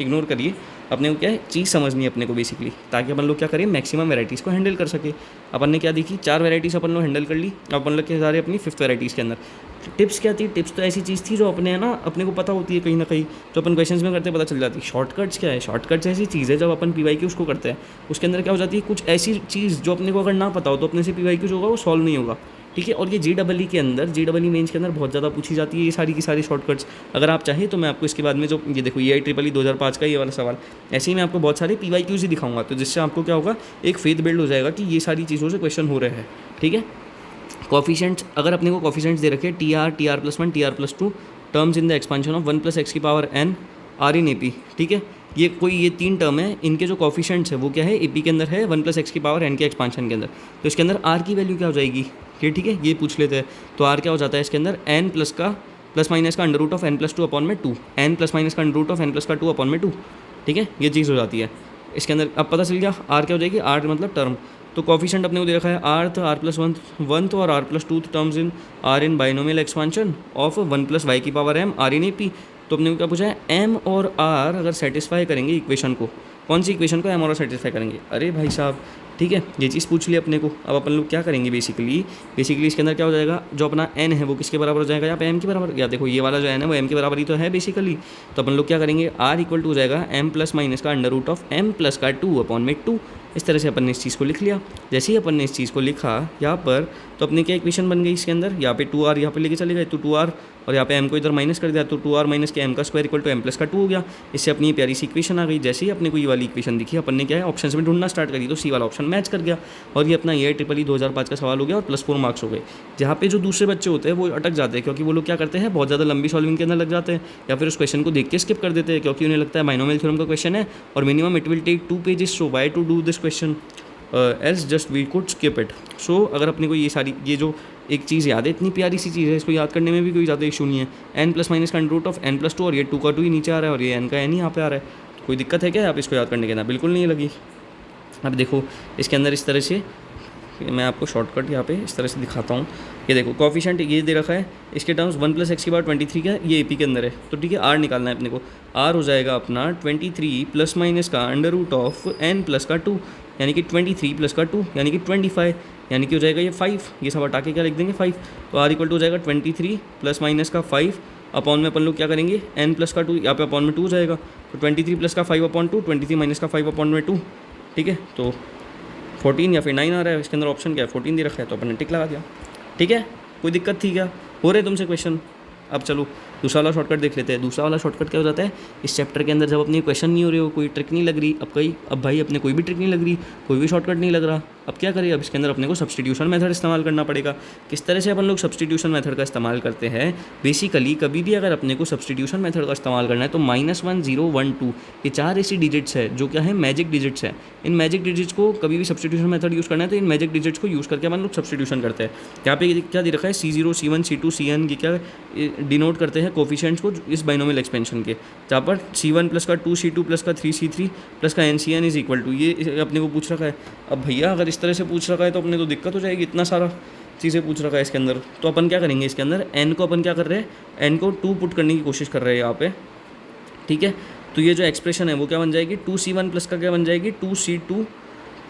इग्नोर करिए, अपने को क्या है चीज़ समझनी है अपने को बेसिकली, ताकि अपन लोग क्या करें मैक्सिमम वैराइटीज़ को हैंडल कर सके। अपन ने क्या देखी 4 वैराइटीज़ अपन लोग हैंडल कर ली, अब अपन लोग के सारे अपनी 5th वैराइटीज़ के अंदर। टिप्स क्या थी, टिप्स तो ऐसी चीज़ थी जो अपने है ना अपने को पता होती है कहीं ना कहीं, जो अपन क्वेश्चंस में करते पता चल जाती है। शॉर्टकट्स क्या है, शॉर्टकट्स ऐसी चीज़ है जब अपन PYQ उसको करते हैं उसके अंदर क्या हो जाती है कुछ ऐसी चीज़ जो अपने को अगर ना पता हो तो अपने से PYQ जो होगा वो सॉल्व नहीं होगा, ठीक है। और ये JEE के अंदर JEE मेंस के अंदर बहुत ज़्यादा पूछी जाती है ये सारी की सारी शॉर्टकट्स। अगर आप चाहें तो मैं आपको इसके बाद में जो ये देखो ये IEEE 2005 का ये वाला सवाल, ऐसे ही मैं आपको बहुत सारे PYQs ही दिखाऊंगा, तो जिससे आपको क्या होगा एक फेथ बिल्ड हो जाएगा कि ये सारी चीज़ों से क्वेश्चन हो रहे हैं, ठीक है। कॉफिशेंट्स अगर अपने को कॉफिशेंट्स दे रखे T R plus one, T R plus two, terms in the expansion of one plus X की power N R in A P, ठीक है, ये 3 टर्म है, इनके जो कॉफिशेंट्स है वो क्या है, ए पी के अंदर है वन प्लस एक्स की पावर एन के एक्सपांशन के अंदर। तो इसके अंदर आर की वैल्यू क्या हो जाएगी, ये ठीक है, ये पूछ लेते हैं। तो आर क्या हो जाता है इसके अंदर, एन प्लस का प्लस माइनस का under root of n plus two upon में टू, एन प्लस माइनस का under root of n plus का टू अपॉन में टू, ठीक है, ये चीज़ हो जाती है इसके अंदर। अब पता चल गया आर क्या हो जाएगी, आर मतलब टर्म। तो कॉफिशेंट अपने को दे रखा है आर, तो आर प्लस वन तो और R plus two terms in R in binomial expansion of one plus Y की power M R in A P. तो अपने को क्या पूछा है, एम और आर अगर सेटिस्फाई करेंगे इक्वेशन को, कौन सी इक्वेशन को एम और आर सेटिस्फाई करेंगे, अरे भाई साहब, ठीक है, ये चीज़ पूछ ली अपने को। अब अपन लोग क्या करेंगे, बेसिकली इसके अंदर क्या हो जाएगा, जो अपना एन है वो किसके बराबर हो जाएगा, यहाँ पे एम के बराबर, या देखो ये वाला जो एन है वो एम के बराबर ही तो है बेसिकली। तो अपन लोग क्या करेंगे, आर इक्वल टू हो जाएगा एम प्लस माइनस का under root of m plus का टू अपॉन में टू। इस तरह से अपन ने इस चीज़ को लिख लिया। जैसे ही अपन ने इस चीज़ को लिखा यहाँ पर, तो अपनी क्या इक्वेशन बन गई इसके अंदर, यहाँ पे टू आर यहाँ पे लेके चले गए, तो टू आर और यहाँ पे एम को इधर माइनस कर दिया, तो टू आर माइनस के एम का square equal to m plus का टू हो गया। इससे अपनी प्यारी सी इक्वेशन आ गई। जैसे ही अपने को ये वाली इक्वेशन दिखी, अपन ने क्या है ऑप्शन में ढूंढना स्टार्ट करी, तो सी वाला ऑप्शन मैच कर गया और ये अपना ये ट्रिपल ई 2005 का सवाल हो गया और +4 मार्क्स हो गए। जहाँ पे जो दूसरे बच्चे होते हैं वो अटक जाते हैं, क्योंकि वो लोग क्या करते हैं, बहुत ज़्यादा लंबी सॉल्विंग के अंदर लग जाते हैं, या फिर उस क्वेश्चन को देख के स्किप कर देते हैं, क्योंकि उन्हें लगता है बाइनोमियल थ्योरम का क्वेश्चन है और minimum it will take 2 pages, so why to do this question else just we could skip it. सो अगर अपने को ये जो एक चीज़ याद है, इतनी प्यारी सी चीज़ है, इसको याद करने में भी कोई ज़्यादा इशू नहीं है। एन प्लस माइनस का under root of n plus two, और ये टू का टू ही नीचे आ रहा है और ये एन का एन ही यहाँ पे आ रहा है। तो कोई दिक्कत है क्या आप इसको याद करने के अंदर, बिल्कुल नहीं लगी। अब देखो इसके अंदर इस तरह से मैं आपको शॉर्टकट यहाँ पे इस तरह से दिखाता हूँ। ये देखो कॉफिशेंट ये दे रखा है, इसके टर्म्स वन प्लस एक्स की बार 23 का, ये एपी के अंदर है, तो ठीक है, आर निकालना है अपने को। आर हो जाएगा अपना 23 प्लस माइनस का under root of n plus का 2, यानी कि 23 प्लस का 2 यानी कि 25, यानी कि हो जाएगा ये 5, ये सब हटा के क्या लिख देंगे 5। तो आर इक्वल टू हो जाएगा 23 प्लस माइनस का 5 अपॉन में अपन लोग क्या करेंगे एन प्लस का 2, यहाँ पे अपॉन में 2 हो जाएगा, तो 23 प्लस का 5 अपॉन 2, 23 माइनस का 5 अपॉन में 2, ठीक है, तो 14 या फिर 9 आ रहा है। इसके अंदर ऑप्शन क्या है, 14 दे रखा है, तो अपन ने टिक लगा दिया। ठीक है, कोई दिक्कत थी क्या, हो रहे तुमसे क्वेश्चन। अब चलो दूसरा वाला शॉर्टकट देख लेते हैं। दूसरा वाला शॉर्टकट क्या हो जाता है, इस चैप्टर के अंदर जब अपनी क्वेश्चन नहीं हो रही हो, कोई ट्रिक नहीं लग रही, अब भाई अपने कोई भी ट्रिक नहीं लग रही, कोई भी शॉर्टकट नहीं लग रहा, अब क्या करें, अब इसके अंदर अपने को सब्सटीट्यूशन मेथड इस्तेमाल करना पड़ेगा। किस तरह से अपन लोग सब्सटीट्यूशन मेथड का इस्तेमाल करते हैं, बेसिकली कभी भी अगर अपने को सब्सटीट्यूशन मेथड का इस्तेमाल करना है तो -1 0 1 2 ये 4 ऐसी डिजिट्स है जो क्या है मैजिक डिजिट्स है। इन मैजिक डिजिट्स को कभी भी सब्सटीट्यूशन मेथड यूज़ करना है तो इन मैजिक डिजिट्स को यूज़ करके अपन लोग सब्सटीट्यूशन करते हैं। यहाँ पे क्या दे रखा है, C0 C1 C2 CN, ये क्या डिनोट करते हैं कोफिशिएंट्स को इस बाइनोमियल एक्सपेंशन के, जहाँ पर C1 प्लस का 2 C2 प्लस का 3 C3 प्लस का NCN इज इक्वल टू, ये अपने को पूछ रखा है। अब भैया अगर इस तरह से पूछ रखा है तो अपने तो दिक्कत हो जाएगी, इतना सारा चीज़ें पूछ रखा है इसके अंदर। तो अपन क्या करेंगे, इसके अंदर n को अपन क्या कर रहे हैं, n को 2 पुट करने की कोशिश कर रहे हैं यहाँ पे। ठीक है, तो ये जो एक्सप्रेशन है वो क्या बन जाएगी, 2C1 प्लस का क्या बन जाएगी 2C2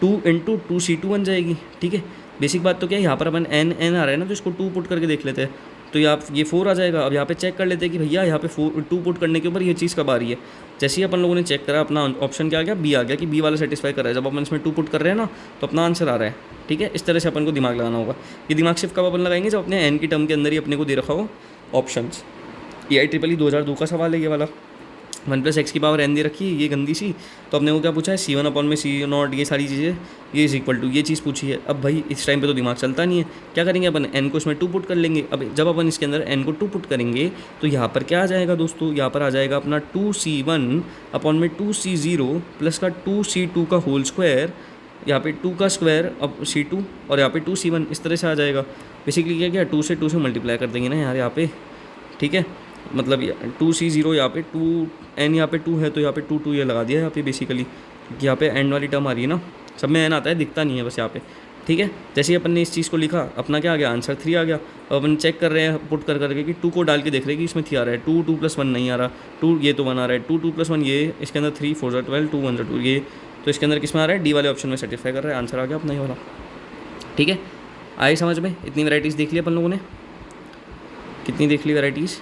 2 इंटू 2C2 बन जाएगी। ठीक है, बेसिक बात तो क्या है, यहाँ पर अपन n आ रहा है ना, तो इसको 2 पुट करके देख लेते हैं, तो ये 4 आ जाएगा। अब यहाँ पे चेक कर लेते हैं कि भैया यहाँ पे 2 पुट करने के ऊपर ये चीज़ कब आ रही है। जैसे ही अपन लोगों ने चेक करा, अपना ऑप्शन क्या आ गया, बी आ गया, कि बी वाला सेटिस्फाई कर रहा है। जब अपन इसमें 2 पुट कर रहे हैं ना, तो अपना आंसर आ रहा है। ठीक है, इस तरह से अपन को दिमाग लगाना होगा। ये दिमाग सिर्फ कब अपन लगाएंगे, जब अपने एन की टर्म के अंदर ही अपने को दे रखा हो ऑप्शंस। EIEEE 2002 का सवाल है ये वाला, 1 प्लस एक्स की पावर n दे रखी है, ये गंदी सी। तो अपने को क्या पूछा है, C1 अपॉन में C0, ये सारी चीज़ें, ये इज इक्वल टू ये चीज़ पूछी है। अब भाई इस टाइम पे तो दिमाग चलता नहीं है, क्या करेंगे अपन n को इसमें 2 पुट कर लेंगे। अब जब अपन इसके अंदर n को 2 पुट करेंगे तो यहाँ पर क्या आ जाएगा दोस्तों, यहाँ पर आ जाएगा अपना 2C1 अपॉन में 2C0 प्लस का 2C2 का होल स्क्वायर, यहाँ पे 2 का स्क्वायर अब C2 और यहाँ पे 2C1, इस तरह से आ जाएगा। बेसिकली क्या किया, 2 से मल्टीप्लाई कर देंगे ना यार यहाँ पे। ठीक है, मतलब 2C0 यहाँ पे 2n यहाँ पे 2 है, तो यहाँ पे 2 ये लगा दिया यहाँ पे बेसिकली, क्योंकि यहाँ पे एंड वाली टर्म आ रही है ना, सब में n आता है, दिखता नहीं है बस यहाँ पे। ठीक है, जैसे ही अपन ने इस चीज़ को लिखा, अपना क्या आ गया, आंसर 3 आ गया। अब अपन चेक कर रहे हैं पुट कर करके कि 2 को डाल के देख रहे हैं कि इसमें 3 आ रहा है, 2 प्लस 1 नहीं आ रहा, 2 ये तो 1 आ रहा है, 2 प्लस 1 ये, इसके अंदर 3 4 12 2 1 2 ये, तो इसके अंदर किस में आ रहा है, डी वाले ऑप्शन में सेटिस्फाई कर रहा है, आंसर आ गया अपना ये वाला। ठीक है, आए समझ में, इतनी वैराइटीज़ देख ली अपन लोगों ने, कितनी देख ली वैराइटीज़,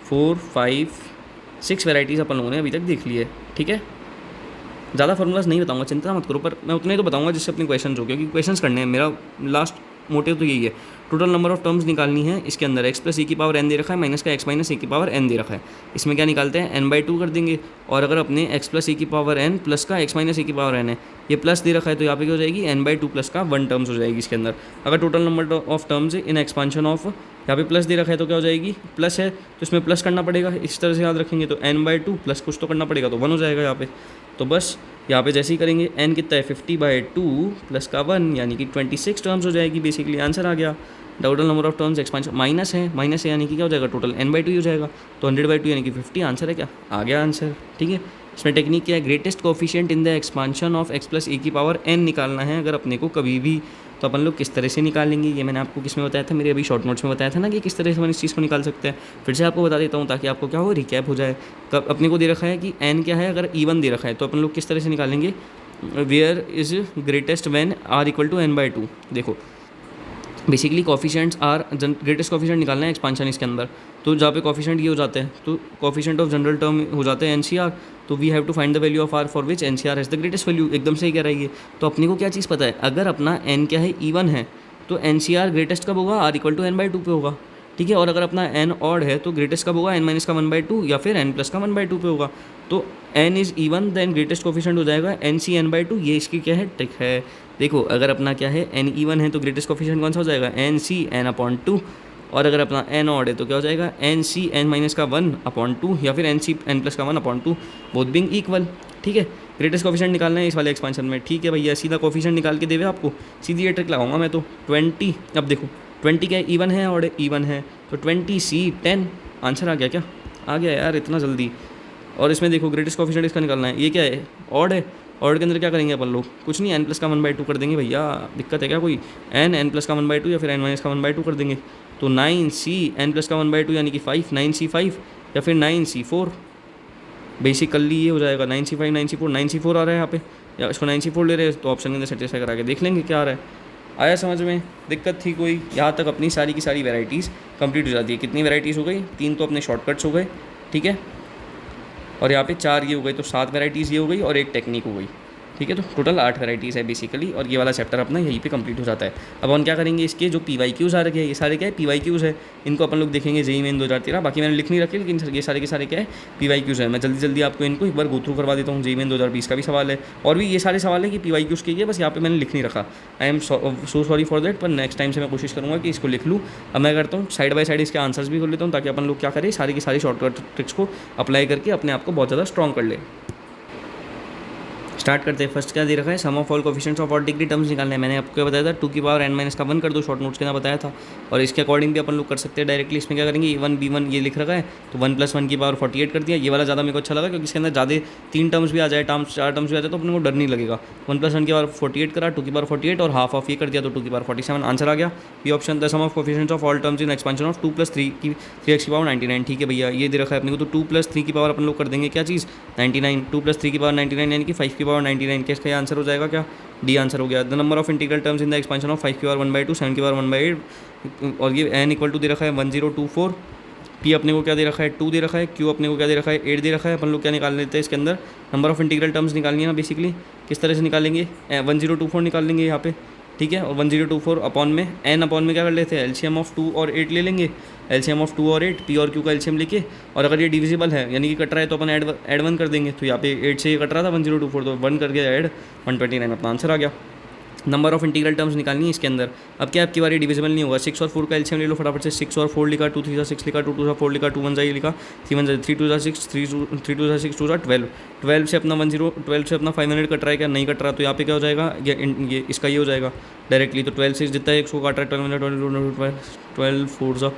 4 5 6 वैराइटीज़ अपन लोगों ने अभी तक देख ली है। ठीक है, ज़्यादा फार्मूलाज नहीं बताऊंगा, चिंता मत करो, पर मैं उतने तो बताऊंगा जिससे अपने क्वेश्चंस हो, क्योंकि क्वेश्चंस करने हैं, मेरा लास्ट मोटिव तो यही है, टोटल नंबर ऑफ टर्म्स निकालनी है इसके अंदर। एक्स प्लस ए की पावर एन दे रखा है, माइनस का एक्स माइनस ए की पावर एन दे रखा है। इसमें क्या निकालते हैं, एन बाई टू कर देंगे। और अगर अपने एक्स प्लस ए की पावर एन प्लस का एक्स माइनस ए की पावर एन है, ये प्लस दे रखा है, तो यहाँ पे क्या हो जाएगी, एन बाई टू प्लस का 1 टर्म्स हो जाएगी इसके अंदर। अगर total number of terms in expansion of, यहाँ पे प्लस दे रखा है तो क्या हो जाएगी, प्लस है तो इसमें प्लस करना पड़ेगा, इस तरह से याद रखेंगे। तो एन बाई टू प्लस कुछ तो करना पड़ेगा, तो 1 हो जाएगा यहाँ पे। तो बस यहाँ पे जैसे ही करेंगे, एन कितना है 50/2 प्लस का 1 यानी कि 26 टर्म्स हो जाएगी। बेसिकली आंसर आ गया। Total number of terms expansion minus है यानी कि क्या हो जाएगा, टोटल n बाई टू हो जाएगा। तो 100/2 यानी कि 50 आंसर है। क्या आ गया आंसर, ठीक है। इसमें टेक्निक क्या है, greatest coefficient in the expansion of x plus A की पावर n निकालना है अगर अपने को कभी भी। तो अपन लोग किस तरह से निकालेंगे, ये मैंने आपको किस में बताया था, मेरे अभी शॉर्ट नोट्स में बताया था ना कि किस तरह से हम इस चीज़ को निकाल सकते हैं। फिर से आपको बता देता हूँ ताकि आपको क्या हो, रिकैप हो जाए। कब अपने को दे रखा है कि n क्या है, अगर even दे रखा है तो अपन लोग किस तरह से निकालेंगे, where is greatest when r equal to n/2। देखो basically coefficients are greatest coefficient निकालना है एक्सपांशन इसके अंदर। तो जहाँ पे कॉफिशेंट ये हो जाते हैं तो कॉफिशेंट ऑफ जनरल टर्म हो जाते हैं NCR। तो we have to find the value of r for which NCR has the greatest value. एकदम सही कह रही है। तो अपने को क्या चीज़ पता है, अगर अपना n क्या है, इवन है, तो NCR ग्रेटेस्ट कब होगा, r इक्वल टू n/2 पे होगा, ठीक है। और अगर अपना n ऑड है तो ग्रेटेस्ट कब होगा, n माइनस का 1/2 या फिर n प्लस का 1/2 पे होगा। तो n is even then greatest coefficient हो जाएगा NC n/2। ये इसकी क्या है, ट्रिक है। देखो अगर अपना क्या है, n इवन है तो ग्रेटेस्ट कोफिशिएंट कौन सा हो जाएगा, NC n/2। और अगर अपना n ऑड है तो क्या हो जाएगा, NC n माइनस का 1/2 या फिर NC n प्लस का 1/2, बोथ बीइंग इक्वल, ठीक है। ग्रेटेस्ट कोफिशिएंट निकालना है इस वाले एक्सपांशन में, ठीक है भैया। सीधा कोफिशिएंट निकाल के देवे आपको, सीधी ये ट्रिक लगाऊंगा मैं तो। 20, अब देखो 20 क्या है, इवन है, और इवन है तो 20C10 आंसर आ गया। क्या आ गया यार इतना जल्दी। और इसमें देखो ग्रेटेस्ट कोफिशिएंट इसका निकालना है, ये क्या है, ऑड है। ऑड के अंदर क्या करेंगे अपन लोग, कुछ नहीं, n प्लस का 1/2 कर देंगे भैया। दिक्कत है क्या कोई, n प्लस का 1/2 या फिर n माइनस का 1/2 कर देंगे। तो 9C n प्लस का 1/2 यानी कि 5, 9C5 या फिर 9C4। बेसिकली ये हो जाएगा 9C5 9C4, 9C4 आ रहा है यहाँ पे, या इसको 9C4 ले रहे हैं तो ऑप्शन के अंदर सेटिस्फाई करा के देख लेंगे क्या आ रहा है। आया समझ में, दिक्कत थी कोई? यहाँ तक अपनी सारी की सारी वैराइटीज़ कंप्लीट हो जाती है। कितनी वैराइटीज़ हो गई, 3 तो अपने शॉर्टकट्स हो गए, ठीक है। और यहाँ पे 4 ये हो गई, तो 7 वैराइटीज़ ये हो गई और 1 टेक्निक हो गई, ठीक है। तो टोटल 8 वैराइटीज़ है बेसिकली। और ये वाला चैप्टर अपना यहीं पे कंप्लीट हो जाता है। अब हम क्या करेंगे, इसके जो PYQs आ रखे हैं, ये सारे क्या है, PYQs है। इनको अपन लोग देखेंगे JEE मेन 2013। बाकी मैंने लिख नहीं रखे, लेकिन ये सारे के सारे क्या है, PYQs है। मैं जल्दी आपको इनको एक बार गो थ्रू करवा देता हूँ। JEE मेन 2020 का भी सवाल है, और भी ये सारे सवाल है कि PYQs के लिए, बस यहाँ पे मैंने लिख नहीं रखा। I am so sorry for that, पर नेक्स्ट टाइम से मैं कोशिश करूँगा कि इसको लिख लूँ। अब मैं करता हूँ साइड बाय साइड इसके आंसर्स भी कर लेता हूँ, ताकि अपन लोग क्या करें, सारी की सारी शॉर्टकट ट्रिक्स को अप्लाई करके अपने आप को बहुत ज़्यादा स्ट्रॉन्ग कर ले। स्टार्ट करते हैं। फर्स्ट क्या दे रखा है, sum of all coefficients of odd degree terms निकालना है। मैंने आपको बताया था 2 की पावर n माइनस का 1 कर दो, शॉर्ट नोट्स के अंदर बताया था। और इसके अकॉर्डिंग भी अपन लोग कर सकते हैं डायरेक्टली। इसमें क्या करेंगे, A1 B1 ये लिख रखा है, तो 1 + 1 की पावर 48 कर दिया। ये वाला ज़्यादा मेरे को अच्छा लगा, क्योंकि इसके अंदर ज़्यादा 3 टर्म्स भी आ जाए, 4 टर्म्स भी आ जाए, तो अपने को डर नहीं लगेगा। 1 + 1 की पावर 48 करा, 2 की पावर 48 और हाफ ऑफ ये कर दिया, तो 2 की पावर 47 आंसर आ गया। B option, the sum of coefficients of all terms in expansion of 2 + 3x की पावर 99। ठीक है भैया, ये दे रखा है अपने को, तो 2 + 3 की पावर अपन लोग कर देंगे क्या चीज़, 99। 2 + 3 की पावर 99 यानी कि 5 की पावर 99। क्या इसका आंसर हो जाएगा, क्या डी आंसर हो गया। The number of integral terms in the expansion of 5 की पावर 1/2, 7 की पावर 1/8, और ये n इक्वल टू दे रखा है 1024। पी अपने को क्या दे रखा है, 2 दे रखा है। क्यू अपने को क्या दे रखा है, 8 दे रखा है। अपन लोग क्या निकाल लेते हैं इसके अंदर, नंबर ऑफ इंटीग्रल टर्म्स निकालनी है ना बेसिकली। किस तरह से निकालेंगे, 1024 निकाल लेंगे यहाँ पे, ठीक है। और 1024 अपॉन में n अपॉन में क्या कर लेते हैं, एलसीएम ऑफ 2 और 8 ले लेंगे। एलसीएम ऑफ 2 और 8, पी और क्यू का एलसीएम लेके, और अगर ये डिविजिबल है यानी कि कट रहा है, तो अपन ऐड 1 कर देंगे। तो यहाँ पे 8 से ये कट रहा था 1024, तो 1 करके ऐड 129, अपना आंसर आ गया। नंबर ऑफ इंटीग्रल टर्म्स निकालनी है इसके अंदर। अब क्या आपकी बारी डिविजिबल नहीं होगा, 6 और 4 का एलसीएम ले लो फटाफट से। 6 और 4 लिखा, 2 3 6 लिखा, 2 2 4 लिखा, 2 1 ये लिखा, 3 1 3 2 6, 3 2 6 2 12। 12 से अपना 12 से अपना 500 कट रहा है, क्या नहीं कट रहा, तो यहाँ पे क्या हो जाएगा, ये इसका ये हो जाएगा डायरेक्टली। तो 12 से जितना 100 काट रहा है, 12 4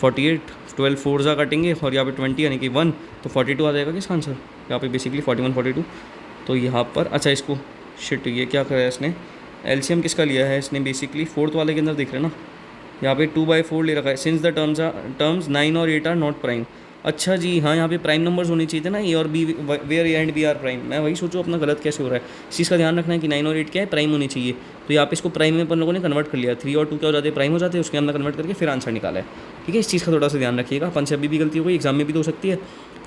48, 12 4 कटेंगे, और यहाँ पे 20 यानी कि 1, तो 42 आ जाएगा किसका आंसर, यहाँ पे बेसिकली 41 42। तो यहाँ पर अच्छा, इसको शिट, ये क्या करा है इसने, एलसीएम किसका लिया है इसने, बेसिकली 4th वाले के अंदर देख रहे हैं ना, यहाँ पे 2/4 ले रखा है। सिंस द टर्म्स 9 और 8 आर नॉट प्राइम। अच्छा जी, हाँ, यहाँ पे प्राइम नंबर्स होने चाहिए थे ना, ए और b, where a and b are prime. मैं वही सोचूँ अपना गलत कैसे हो रहा है। इस चीज़ का ध्यान रखना है कि 9 और 8 क्या है, प्राइम होनी चाहिए। तो यहाँ पे इसको प्राइम में अपन लोगों ने कन्वर्ट कर लिया। 3 और 2 क्या हो जाते हैं, प्राइम हो जाते हैं, उसके अंदर कन्वर्ट करके फिर आंसर निकाला है। ठीक है, इस चीज़ का थोड़ा सा ध्यान रखिएगा। अपन से अभी भी गलती हो गई, एग्जाम में भी तो हो सकती है।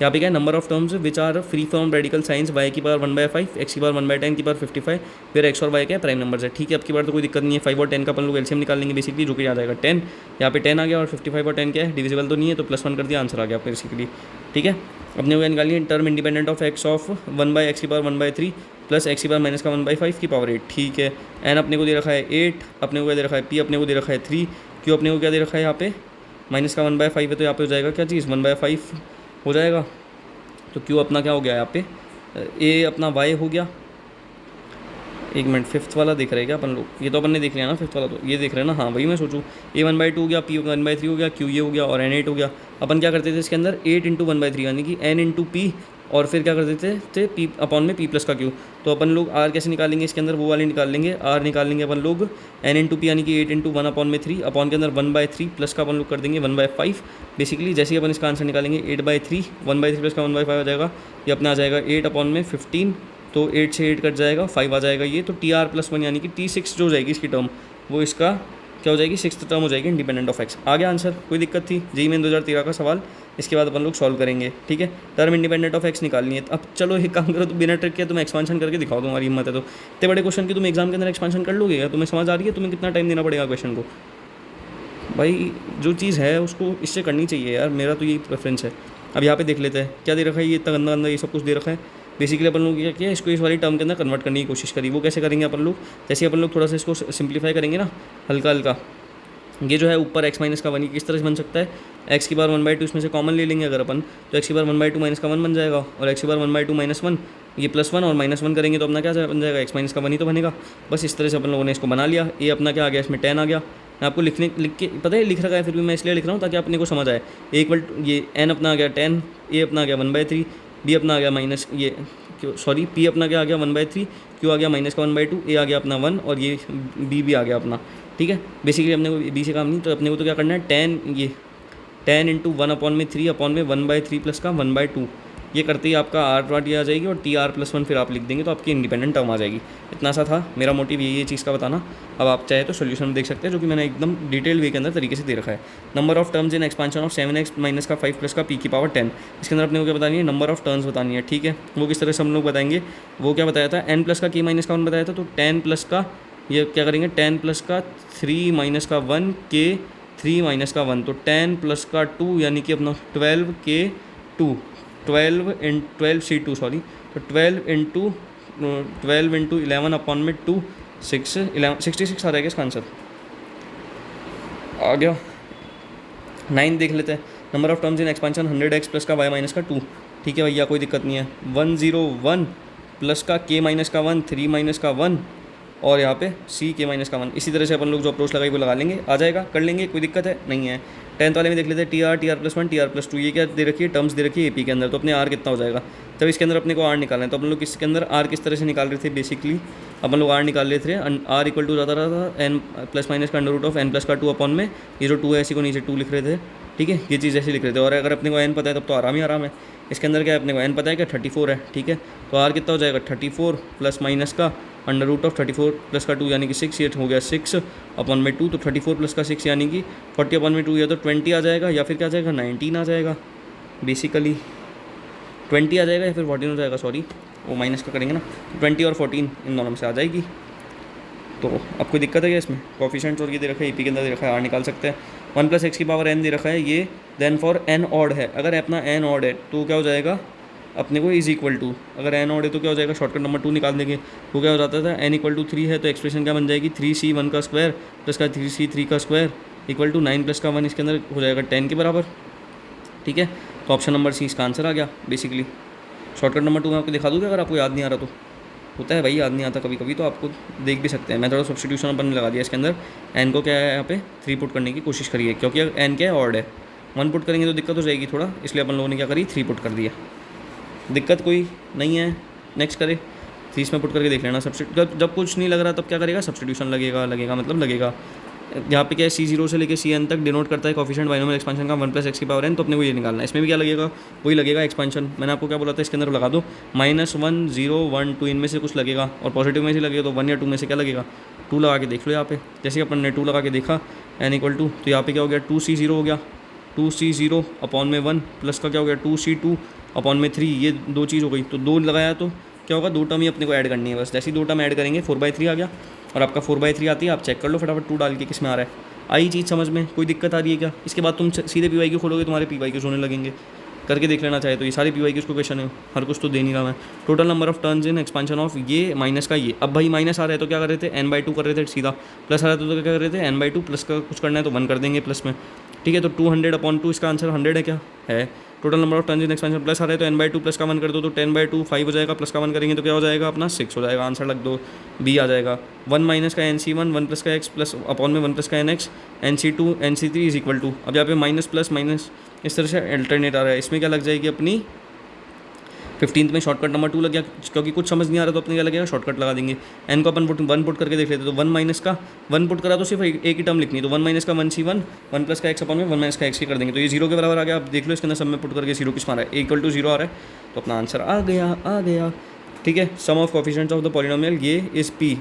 यहाँ पे क्या है, number of terms which are free from radical signs y की पावर 1/5, x की पावर 1/10 की पावर 55, फिर x और y क्या है प्राइम नंबर्स है। ठीक है, अब की बार तो कोई दिक्कत नहीं है। 5 और 10 का अपन लोग एलसीएम निकाल लेंगे बेसिकली, जो कि आ जाएगा 10। यहाँ पे 10 आ गया और 55 और 10 क्या है, डिविजिबल तो नहीं है, तो +1 कर दिया, आंसर आ गया बेसिकली। ठीक है, अपने को निकालिए term independent of x of 1/x की पावर 1/3 प्लस x की पावर माइनस का 1/5 की पावर 8। ठीक है, n अपने को दे रखा है 8, अपने को क्या दे रखा है, p अपने को दे रखा है 3, q अपने को क्या दे रखा है यहाँ पे माइनस का 1/5 है, तो यहाँ पे हो जाएगा क्या चीज़ 1/5 हो जाएगा। तो q अपना क्या हो गया यहाँ पे, a अपना y हो गया। एक मिनट, फिफ्थ वाला देख रहे हैं क्या अपन लोग, ये तो अपन ने देख लिया ना फिफ्थ वाला, तो ये देख रहे हैं ना, हाँ वही मैं सोचूँ। a 1/2 हो गया, p 1/3 हो गया, q ये हो गया और n 8 हो गया। अपन क्या करते थे इसके अंदर 8 × 1/3 यानी कि n × p, और फिर क्या कर देते थे p अपॉन में p प्लस का q। तो अपन लोग r कैसे निकालेंगे इसके अंदर, वो वाले निकाल लेंगे। r निकाल लेंगे अपन लोग n × p यानी कि 8 × 1 अपॉन में 3, अपॉन के अंदर 1/3 प्लस का अपन लोग कर देंगे 1/5। बेसिकली जैसे ही अपन इसका आंसर निकालेंगे 8/3, 1/3 प्लस का 1/5 आ जाएगा, ये अपना आ जाएगा 8 अपॉन में 15, तो 8 से 8 कट जाएगा, 5 आ जाएगा ये। तो TR+1 यानी कि T6 जो हो जाएगी इसकी टर्म, वो इसका क्या हो जाएगी, 6th टर्म हो जाएगी इंडिपेंडेंट ऑफ x। आ गया आंसर, कोई दिक्कत थी जेईई मेन 2013 का सवाल। इसके बाद अपन लोग सॉल्व करेंगे। ठीक है, टर्म इंडिपेंडेंट ऑफ x निकालनी है। अब चलो एक काम करो, तो बिना ट्रिक के तुम एक्सपांशन करके दिखाओ, तुम्हारी हिम्मत है तो। इतने बड़े क्वेश्चन की तुम एग्जाम के अंदर एक्सपांशन कर लोगे क्या, तुम्हें समझ आ रही है तुम्हें कितना टाइम देना पड़ेगा क्वेश्चन को। भाई जो चीज़ है उसको इससे करनी चाहिए यार, मेरा तो यही प्रेफरेंस है। अब यहाँ पे देख लेते हैं क्या दे रखा है, ये इतना गंदा गंदा ये सब कुछ दे रखा है। बेसिकली अपन लोग क्या किया, इसको इस वाली टर्म के अंदर कन्वर्ट करने की कोशिश करी। वो कैसे करेंगे अपन लोग, जैसे अपन लोग थोड़ा सा इसको सिंप्लीफाई करेंगे ना हल्का हल्का, ये जो है ऊपर x माइनस का 1 किस तरह से बन सकता है, x की बार 1/2 इसमें से कॉमन ले लेंगे अगर अपन, तो x की बार 1/2 माइनस का 1 बन जाएगा, और x की बार 1/2 माइनस 1, ये +1 और -1 करेंगे तो अपना क्या बन जाएगा, x माइनस का 1 ही तो बनेगा। बस इस तरह से अपन लोगों ने इसको बना लिया। ये अपना क्या आ गया, इसमें 10 आ गया। मैं आपको लिख के पता है लिख रखा है, फिर भी मैं इसलिए लिख रहा हूँ ताकि अपने को समझ आए। ए इक्वल ये n अपना आ गया 10, a अपना आ गया 1/3, b अपना आ गया माइनस ये सॉरी p अपना क्या आ गया 1/3, q आ गया माइनस का 1/2, a आ गया अपना 1 और ये b भी आ गया अपना। ठीक है, बेसिकली अपने को b से काम नहीं, तो अपने को तो क्या करना है 10 × 1 अपॉन में 3 अपॉन में 1/3 प्लस का 1/2, ये करते ही आपका r वाट ये आ जाएगी और TR+1 फिर आप लिख देंगे तो आपकी इंडिपेंडेंट टर्म आ जाएगी। इतना सा था मेरा मोटिव, ये चीज़ का बताना। अब आप चाहे तो सोल्यूशन देख सकते हैं, जो कि मैंने एकदम डिटेल वे के अंदर तरीके से दे रखा है। Number of terms in expansion of 7x minus का 5 प्लस का p की पावर 10, इसके अंदर अपने को क्या बतानी है, नंबर ऑफ टर्म्स बतानी है। ठीक है, वो किस तरह से हम लोग बताएंगे, वो क्या बताया था, n प्लस का k माइनस का 1 बताया था, तो 10 प्लस का ये क्या करेंगे 10 प्लस का 3 माइनस का 1 k 3 माइनस का 1, तो 10 प्लस का 2 यानी कि अपना 12 k 2 12c2 सॉरी, तो 12 × 11 अपॉन में 2 66 आ जाएगा इसका आंसर। आ गया 9 देख लेते हैं। Number of terms in expansion 100x plus का y माइनस का 2। ठीक है भैया, कोई दिक्कत नहीं है। 101 प्लस का k माइनस का 1, 3 माइनस का 1 और यहाँ पे c k माइनस का 1। इसी तरह से अपन लोग जो अप्रोच लगाई वो लगा लेंगे, आ जाएगा, कर लेंगे, कोई दिक्कत है नहीं है। 10th वाले में देख लेते हैं TR+1 TR+2, ये क्या दे रखी है, टर्म्स दे रखी है AP के अंदर, तो अपने R कितना हो जाएगा। जब इसके अंदर अपने को R निकालना है, तो अपन लोग इसके अंदर R किस तरह से निकाल रहे थे, बेसिकली अपन लोग R निकाल रहे थे, R इक्वल टू जाता रहा था n प्लस माइनस का √n प्लस का 2 अपॉन में ये जो 2 है इसी को नीचे 2 लिख रहे थे। ठीक है, ये चीज़ ऐसे लिख रहे थे, और अगर अपने को n पता है तब तो आराम ही आराम है। इसके अंदर क्या है, अपने को n पता है क्या 34 है। ठीक है, तो R कितना हो जाएगा 34 प्लस माइनस का √34 प्लस का 2 यानी कि 6, ये हो गया 6 अपॉन में 2, तो 34 प्लस का 6 यानी कि 40 अपॉन में 2, या तो 20 आ जाएगा या फिर क्या आ जाएगा 19 आ जाएगा। बेसिकली 20 आ जाएगा या फिर 14 हो जाएगा, सॉरी वो माइनस का करेंगे ना, 20 और 14 इन दोनों में से आ जाएगी। तो अब कोई दिक्कत है क्या इसमें, कोफिशिएंट्स और ये दे रखा है, AP के अंदर दे रखा है, R निकाल सकते हैं। 1 + x की पावर n दे रखा है ये, देन फॉर n ऑड है, अगर अपना n ऑड है तो क्या हो जाएगा अपने को इज इक्वल टू, अगर n ऑड है तो क्या हो जाएगा, शॉर्टकट नंबर 2 निकाल देंगे। वो क्या हो जाता था n = 3 है, तो एक्सप्रेशन क्या बन जाएगी 3c 1 का स्क्वायर प्लस का 3c 3 का स्क्वायर इक्वल टू 9 प्लस का 1, इसके अंदर हो जाएगा 10 के बराबर। ठीक है, तो ऑप्शन नंबर C इसका आंसर आ गया। बेसिकली शॉर्टकट नंबर 2 मैं आपको दिखा दूँगा, अगर आपको याद नहीं आ रहा तो। होता है भाई, याद नहीं आता कभी कभी, तो आपको देख भी सकते हैं। मैं थोड़ा सब्स्टिट्यूशन अपन ने लगा दिया इसके अंदर, n को क्या है यहाँ पे 3 पुट करने की कोशिश करिए, क्योंकि n क्या है ऑड है, 1 पुट करेंगे तो दिक्कत हो जाएगी थोड़ा, इसलिए अपन लोगों ने क्या करी 3 पुट कर दिया। दिक्कत कोई नहीं है, नेक्स्ट करे 30 में पुट करके देख लेना। जब कुछ नहीं लग रहा तब क्या करेगा, सब्स्टिट्यूशन लगेगा मतलब लगेगा। यहाँ पे क्या है C0 से लेके Cn तक डिनोट करता है कोफिशिएंट बाइनोमियल एक्सपांशन का 1 + x की पावर n, तो अपने को ये निकालना है। इसमें भी क्या लगेगा, वही लगेगा एक्सपांशन। मैंने आपको क्या बोला था, इसके अंदर लगा दो -1 0 1 2 इनमें से कुछ लगेगा, और पॉजिटिव में से लगेगा तो 1 या 2 में से क्या लगेगा, 2 लगा के देख लो। यहाँ पे जैसे अपन ने 2 लगा के देखा n = 2, तो यहाँ पे क्या हो गया 2c0 हो गया। 2C0 अपॉन में 1 प्लस का क्या हो गया 2C2 अपॉन में 3, ये 2 चीज़ हो गई। तो 2 लगाया तो क्या होगा, 2 टर्म ही अपने को ऐड करनी है बस। जैसे ही 2 टर्म ऐड करेंगे 4/3 आ गया, और आपका 4/3 आती है। आप चेक कर लो फटाफट 2 डाल के किस में आ रहा है। आई चीज़ समझ में, कोई दिक्कत आ रही है क्या? इसके बाद तुम सीधे PYQ खोलोगे, तुम्हारे PYQs होने लगेंगे। करके देख लेना चाहे तो ये सारे PYQs को क्वेश्चन है, हर कुछ तो दे नहीं रहा मैं। Total number of turns in expansion of, ये माइनस का ये। अब भाई माइनस आ रहा है तो क्या कर रहे थे, n/2 कर रहे थे सीधा। प्लस आ रहा था तो क्या कर रहे थे, n/2 प्लस का कुछ करना है तो 1 कर देंगे प्लस में। ठीक है, तो 200/2 इसका आंसर 100 है क्या है। Total number of turns in expansion plus आ रहा है तो n/2 प्लस का 1 कर दो तो 10/2 5 हो जाएगा, प्लस का 1 करेंगे तो क्या हो जाएगा अपना 6 हो जाएगा। आंसर लग दो, B आ जाएगा। 1 माइनस का NC1 1 प्लस का x प्लस अपॉन में 1 प्लस का NX NC2 NC3 is equal to. अब यहाँ पे माइनस प्लस माइनस इस तरह से अल्टरनेट आ रहा है। इसमें क्या लग जाएगी अपनी 15th में शॉर्टकट नंबर 2 लग गया, क्योंकि कुछ समझ नहीं आ रहा तो अपने क्या लगेगा, शॉर्टकट लगा देंगे। n को अपन 1 पुट करके देख लेते तो 1 माइनस का 1 पुट करा तो सिर्फ एक ही टर्म लिखनी है, तो 1 माइनस का 1C1 1 प्लस का x अपॉन में 1 माइनस का x ही कर देंगे। तो ये 0 के बराबर आ गया। आप देख लो इसके अंदर सब में पुट करके 0 किस में आ रहा है, इक्वल टू 0 आ रहा है, तो अपना आंसर आ गया। ठीक है, sum of coefficients of the polynomial ये is p,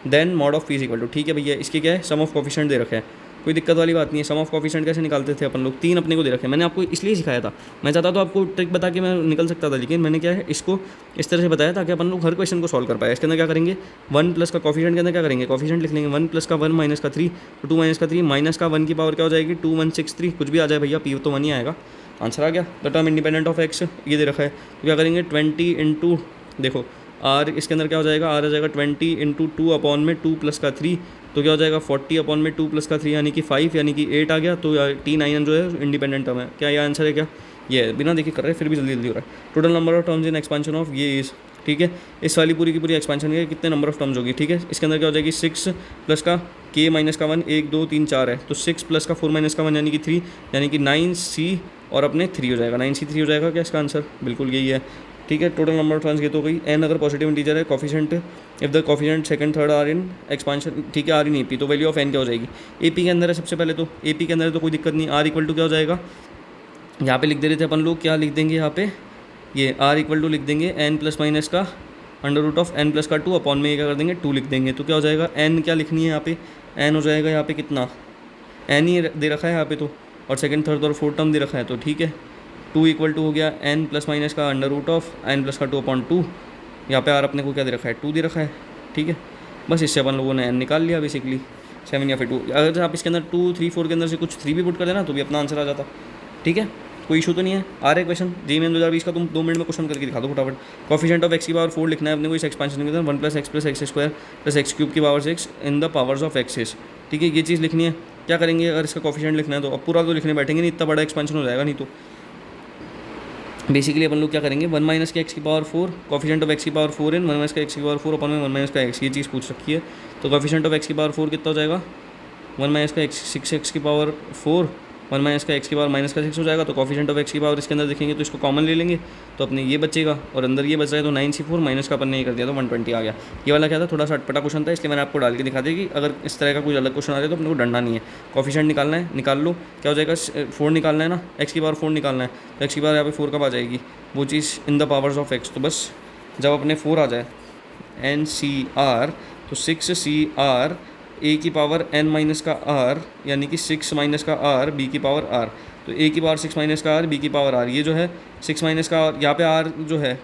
then mod of p is equal to. ठीक है भैया, इसके क्या है, सम ऑफ कोफिशिएंट दे रखा है, कोई दिक्कत वाली बात नहीं है। सम ऑफ कोफिशिएंट कैसे निकालते थे अपन लोग, 3 अपने को दे रखे हैं। मैंने आपको इसलिए सिखाया था, मैं चाहता तो आपको ट्रिक बता के मैं निकल सकता था, लेकिन मैंने क्या है इसको इस तरह से बताया ताकि अपन लोग हर क्वेश्चन को सॉल्व कर पाए। इसके अंदर क्या करेंगे, 1 प्लस का कोफिशिएंट के अंदर क्या करेंगे, कोफिशिएंट लिख लेंगे 1 प्लस का 1 माइनस का 3, तो 2 माइनस का 3 माइनस का 1 की पावर क्या हो जाएगी 2163, कुछ भी आ जाए भैया, p तो 1 ही आएगा। आंसर आ गया। The term independent of x ये दे रखा है, तो क्या करेंगे 20 इंटू, देखो r इसके अंदर क्या हो जाएगा, r आ जाएगा 20 इंटू 2 अपॉन में 2 प्लस का 3, तो क्या हो जाएगा 40 अपॉन में 2 प्लस का 3 यानी कि 5 यानी कि 8 आ गया। तो T9 जो है इंडिपेंडेंट टर्म है। क्या ये आंसर है क्या, ये है, बिना देखे कर रहे हैं फिर भी जल्दी हो रहा है। Total number of terms in expansion of ये इज, ठीक है, इस वाली पूरी की पूरी एक्सपेंशन के कितने नंबर ऑफ टर्म्स होगी। ठीक है, इसके अंदर क्या हो जाएगी 6 प्लस का k माइनस का 1 1 2 3 4 है, तो 6 प्लस का 4 माइनस का 1 यानी कि 3, यानी कि 9C और अपने 3 हो जाएगा, 9C3 हो जाएगा। क्या इसका आंसर बिल्कुल यही है। ठीक है, टोटल नंबर ऑफ टर्न्स ये तो हो गई। n अगर पॉजिटिव इंटीजर है, coefficient if the coefficient second third are in expansion, ठीक है, आर इन AP, तो वैल्यू ऑफ n क्या हो जाएगी, AP के अंदर है सबसे पहले, तो AP के अंदर है तो कोई दिक्कत नहीं। r इक्वल टू क्या हो जाएगा, यहाँ पे लिख दे रहे थे अपन लोग, क्या लिख देंगे यहाँ पे, ये r इक्वल टू लिख देंगे n प्लस माइनस का under root of n plus का 2 अपॉन में क्या कर देंगे 2 लिख देंगे। तो क्या हो जाएगा, n क्या लिखनी है यहाँ पे, n हो जाएगा यहाँ पे कितना, n ही दे रखा है यहाँ पे तो, और सेकंड थर्ड और फोर्थ टर्म दे रखा है, तो ठीक है 2 इक्वल टू हो गया n प्लस माइनस का under root of n plus का 2 अपॉन 2, यहाँ पे r अपने को क्या दे रखा है 2 दे रखा है। ठीक है, बस इससे अपन लोगों ने n निकाल लिया बेसिकली 7 या फिर 2। अगर आप इसके अंदर 2 3 4 के अंदर से कुछ 3 भी पुट कर देना तो भी अपना आंसर आ जाता। ठीक है, कोई इशू तो नहीं है। आ रहा है क्वेश्चन JEE 2020 का, तुम 2 मिनट में क्वेश्चन करके दिखा दो फटाफट। कोफिशिएंट ऑफ x की पावर 4 लिखना है अपने को इस एक्सपेंशन के अंदर, 1 plus x square plus x cube की power 6 in the powers of x's. ठीक है, ये चीज़ लिखनी है। क्या करेंगे अगर इसका कोफिशिएंट लिखना है तो, अब पूरा तो लिखने बैठेंगे नहीं, इतना बड़ा एक्सपेंशन हो जाएगा नहीं तो। बेसिकली अपन लोग क्या करेंगे 1 माइनस के x की पावर 4, कोफिशिएंट ऑफ x की पावर 4 इन 1 माइनस का x की पावर 4 अपॉन में 1 माइनस का x, ये चीज़ पूछ रखी है। तो कोफिशिएंट ऑफ x की पावर 4 कितना हो जाएगा, 1 माइनस का x 6x की पावर 4 1 माइनस का x की पावर माइनस का 6 हो जाएगा। तो कोफिशिएंट ऑफ x की पावर इसके अंदर देखेंगे तो इसको कॉमन ले लेंगे तो अपने ये बचेगा, और अंदर ये बच रहा है तो 9C4 माइनस का अपन ने ये कर दिया तो 120 आ गया। ये वाला क्या था, थोड़ा सा अटपटा क्वेश्चन था, इसलिए मैंने आपको डाल के दिखा दी कि अगर इस तरह का कोई अलग क्वेश्चन आ जाए तो अपने को डरना नहीं है। कोफिशिएंट निकालना है, निकाल लो। क्या हो जाएगा 4 निकालना है ना, x की पावर 4 निकालना है, तो x की पावर यहाँ पे 4 कब आ जाएगी, वो चीज़ in the powers of x। तो बस जब अपने 4 आ जाए NCR तो 6CR a की पावर n माइनस का r यानी कि 6 माइनस का r b की पावर r, तो a की पावर 6 माइनस का r b की पावर r, ये जो है 6 माइनस का r, यहाँ पे r जो है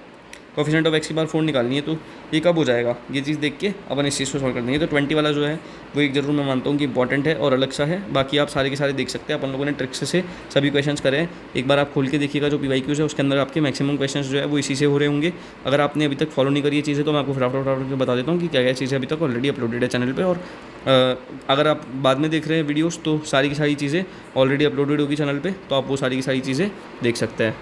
कोफिशिएंट ऑफ x की पावर 4 निकालनी है, तो ये कब हो जाएगा, ये चीज़ देख के अपन इस चीज़ को सॉल्व कर देंगे। तो 20 वाला जो है वो एक ज़रूर मैं मानता हूँ कि इंपॉर्टेंट है और अलग सा है। बाकी आप सारे के सारे देख सकते हैं, अपन लोगों ने ट्रिक्स से सभी क्वेश्चंस करे हैं। एक बार आप खोल के देखिएगा जो PYQs है उसके अंदर आपके मैक्सिमम क्वेश्चंस जो है वो इसी से हो रहे होंगे। अगर आपने अभी तक फॉलो नहीं करी ये चीज़ें तो मैं आपको फटाफट बता देता हूँ कि क्या क्या चीज़ें अभी तक ऑलरेडी अपलोडेड है चैनल पर, और अगर आप बाद में देख रहे हैं वीडियोज़ तो सारी की सारी चीज़ें ऑलरेडी अपलोडेड होगी चैनल पर, तो आप वो सारी की सारी चीज़ें देख सकते हैं।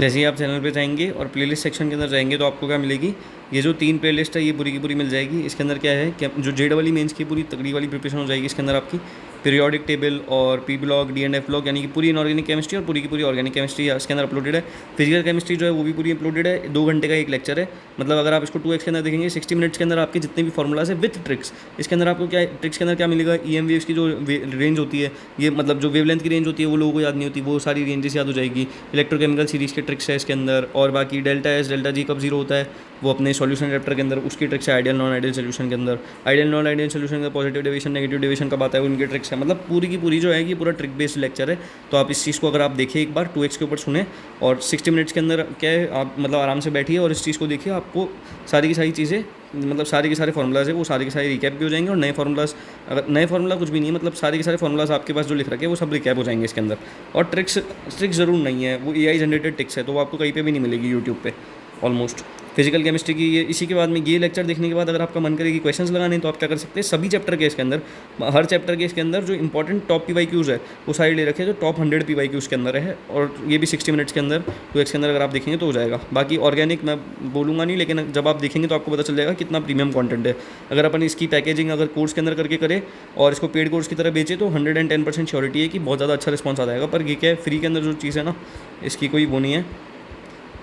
जैसे ही आप चैनल पे जाएंगे और प्लेलिस्ट सेक्शन के अंदर जाएंगे तो आपको क्या मिलेगी, ये जो 3 प्लेलिस्ट है ये पूरी की पूरी मिल जाएगी। इसके अंदर क्या है कि जो JEE मेंस की पूरी तगड़ी वाली प्रिपरेशन हो जाएगी। इसके अंदर आपकी पीरियोडिक टेबल और P ब्लॉक D&F ब्लॉक यानी कि पूरी इनऑर्गेनिक केमिस्ट्री और पूरी की पूरी ऑर्गेनिक केमिस्ट्री इसके अंदर अपलोडेड है। फिजिकल केमिस्ट्री जो है वो भी पूरी अपलोडेड है, 2 घंटे का एक लेक्चर है। मतलब अगर आप इसको 2x के अंदर देखेंगे 60 मिनट्स के अंदर आपके जितने भी फॉर्मूलाज है विथ ट्रिक्स। इसके अंदर आपको क्या ट्रिक्स के अंदर क्या मिलेगा, EM वेव्स की जो रेंज होती है, ये मतलब जो वेवलेंथ की रेंज होती है वो लोगों को याद नहीं होती, वो सारी रेंजेस याद हो जाएगी। इलेक्ट्रोकेमिकल सीरीज़ के ट्रिक्स है इसके अंदर, और बाकी डेल्टा S डेल्टा G कब 0 होता है, वो अपने सॉल्यूशन चैप्टर के अंदर उसकी ट्रिक्स है, आइडियल नॉन आइडियल सोल्यूशन के अंदर, आइडियल नॉन आइडियल सोल्यूशन के अंदर पॉजिटिव डेविएशन नेगेटिव डेविएशन का बात है, उनकी ट्रिक्स है। मतलब पूरी की पूरी जो है ये पूरा ट्रिक बेस्ड लेक्चर है। तो आप इस चीज़ को अगर आप देखिए एक बार 2x के ऊपर सुने और 60 मिनट्स के अंदर क्या है, आप मतलब आराम से बैठिए और इस चीज़ को देखिए, आपको सारी की सारी चीज़ें मतलब सारे के सारे फार्मूलाज है वो सारे के सारे रिकैप भी हो जाएंगे, और नए फार्मूलाज, अगर नए फार्मूला कुछ भी नहीं है, मतलब सारे के सारे फार्मूलाज आपके पास जो लिख रखे हैं वो सब रिकैप हो जाएंगे इसके अंदर। और ट्रिक्स ज़रूर नहीं है, वो AI जनरेटेड ट्रिक्स है, तो वो आपको कहीं पे भी नहीं मिलेगी यूट्यूब पे ऑलमोस्ट। फिजिकल केमिस्ट्री की ये इसी के बाद में ये लेक्चर देखने के बाद अगर आपका मन करे कि क्वेश्चंस लगाने, तो आप क्या कर सकते हैं, सभी चैप्टर के इसके अंदर, हर चैप्टर के इसके अंदर जो इंपॉर्टेंट टॉप PYQs है वो सारे ले रखे हैं, जो टॉप 100 PYQs के अंदर है, और ये भी 60 मिनट्स के अंदर 2x के अंदर अगर आप देखेंगे तो हो जाएगा। बाकी ऑर्गेनिक मैं बोलूँगा नहीं, लेकिन जब आप देखेंगे तो आपको पता चल जाएगा कितना प्रीमियम कंटेंट है। अगर अपन इसकी पैकेजिंग अगर कोर्स के अंदर करके करें और इसको पेड कोर्स की तरह बेचे तो 110% श्योरिटी है कि बहुत ज़्यादा अच्छा रिस्पॉन्स आ जाएगा। पर ये क्या है, फ्री के अंदर जो चीज़ है ना, इसकी कोई वो नहीं है।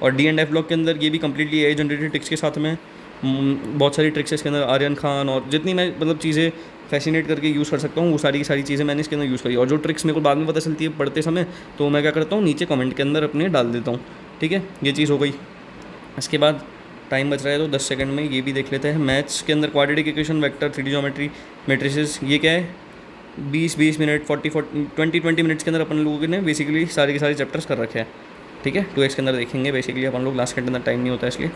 और D&F ब्लॉग के अंदर ये भी कम्प्लीटली AI जनरेटेड ट्रिक्स के साथ में बहुत सारी ट्रिक्स है इसके अंदर, आर्यन खान और जितनी मैं मतलब चीज़ें फैसिनेट करके यूज़ कर सकता हूँ वो सारी की सारी चीज़ें मैंने इसके अंदर यूज़ करी। और जो ट्रिक्स मेरे को बाद में पता चलती है पढ़ते समय, तो मैं क्या करता हूँ, नीचे कमेंट के अंदर अपने डाल देता हूँ। ठीक है, ये चीज़ हो गई। इसके बाद टाइम बच रहा है तो 10 सेकंड में ये भी देख लेते हैं। मैथ्स के अंदर quadratic equation, vector, 3D geometry, matrices, ये क्या है, 20 मिनट 20 मिनट्स के अंदर अपन लोगों ने बेसिकली सारे के सारे चैप्टर्स कर रखे हैं। ठीक है, 2x के अंदर देखेंगे बेसिकली अपन लोग, लास्ट के अंदर टाइम नहीं होता है इसलिए।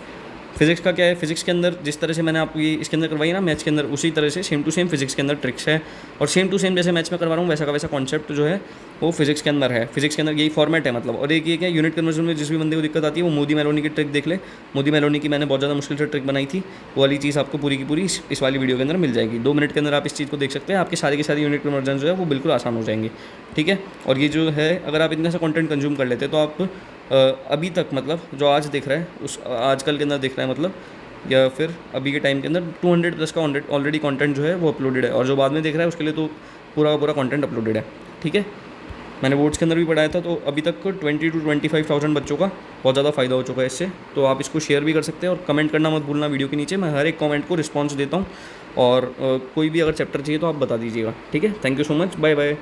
फिजिक्स का क्या है, फिजिक्स के अंदर जिस तरह से मैंने आपको ये इसके अंदर करवाई ना मैथ्स के अंदर, उसी तरह से सेम टू सेम फिजिक्स के अंदर ट्रिक्स है, और सेम टू सेम जैसे मैथ्स में करवा रहा हूँ वैसा का वैसा कॉन्सेप्ट जो है वो फिजिक्स के अंदर है। फिजिक्स के अंदर यही फॉर्मेट है मतलब। और एक ये क्या, यूनिट कन्वर्जन में जिस भी बंदे को दिक्कत आती है वो मोदी मेलोनी की ट्रिक देख ले। मोदी मेलोनी की मैंने बहुत ज़्यादा मुश्किल से ट्रिक बनाई थी, वो वाली चीज़ आपको पूरी की पूरी इस वाली वीडियो के अंदर मिल जाएगी। 2 मिनट के अंदर आप इस चीज़ को देख सकते हैं, आपके सारी की सारी यूनिट कन्वर्जन जो है वो बिल्कुल आसान हो जाएंगे। ठीक है, और ये जो है अगर आप इतना सा कंटेंट कंज्यूम कर लेते हैं तो आप अभी तक मतलब जो आज देख रहा है उस आजकल के अंदर देख रहा है मतलब, या फिर अभी के टाइम के अंदर 200+ का ऑलरेडी कंटेंट जो है वो अपलोडेड है, और जो बाद में देख रहा है उसके लिए तो पूरा का पूरा कंटेंट अपलोडेड है। ठीक है, मैंने बोर्ड्स के अंदर भी पढ़ाया था, तो अभी तक 20 to 25,000 बच्चों का बहुत ज़्यादा फ़ायदा हो चुका है इससे। तो आप इसको शेयर भी कर सकते हैं और कमेंट करना मत भूलना वीडियो के नीचे, मैं हर एक कमेंट को रिस्पॉन्स देता हूँ। और कोई भी अगर चैप्टर चाहिए तो आप बता दीजिएगा। ठीक है, thank you so much, bye bye.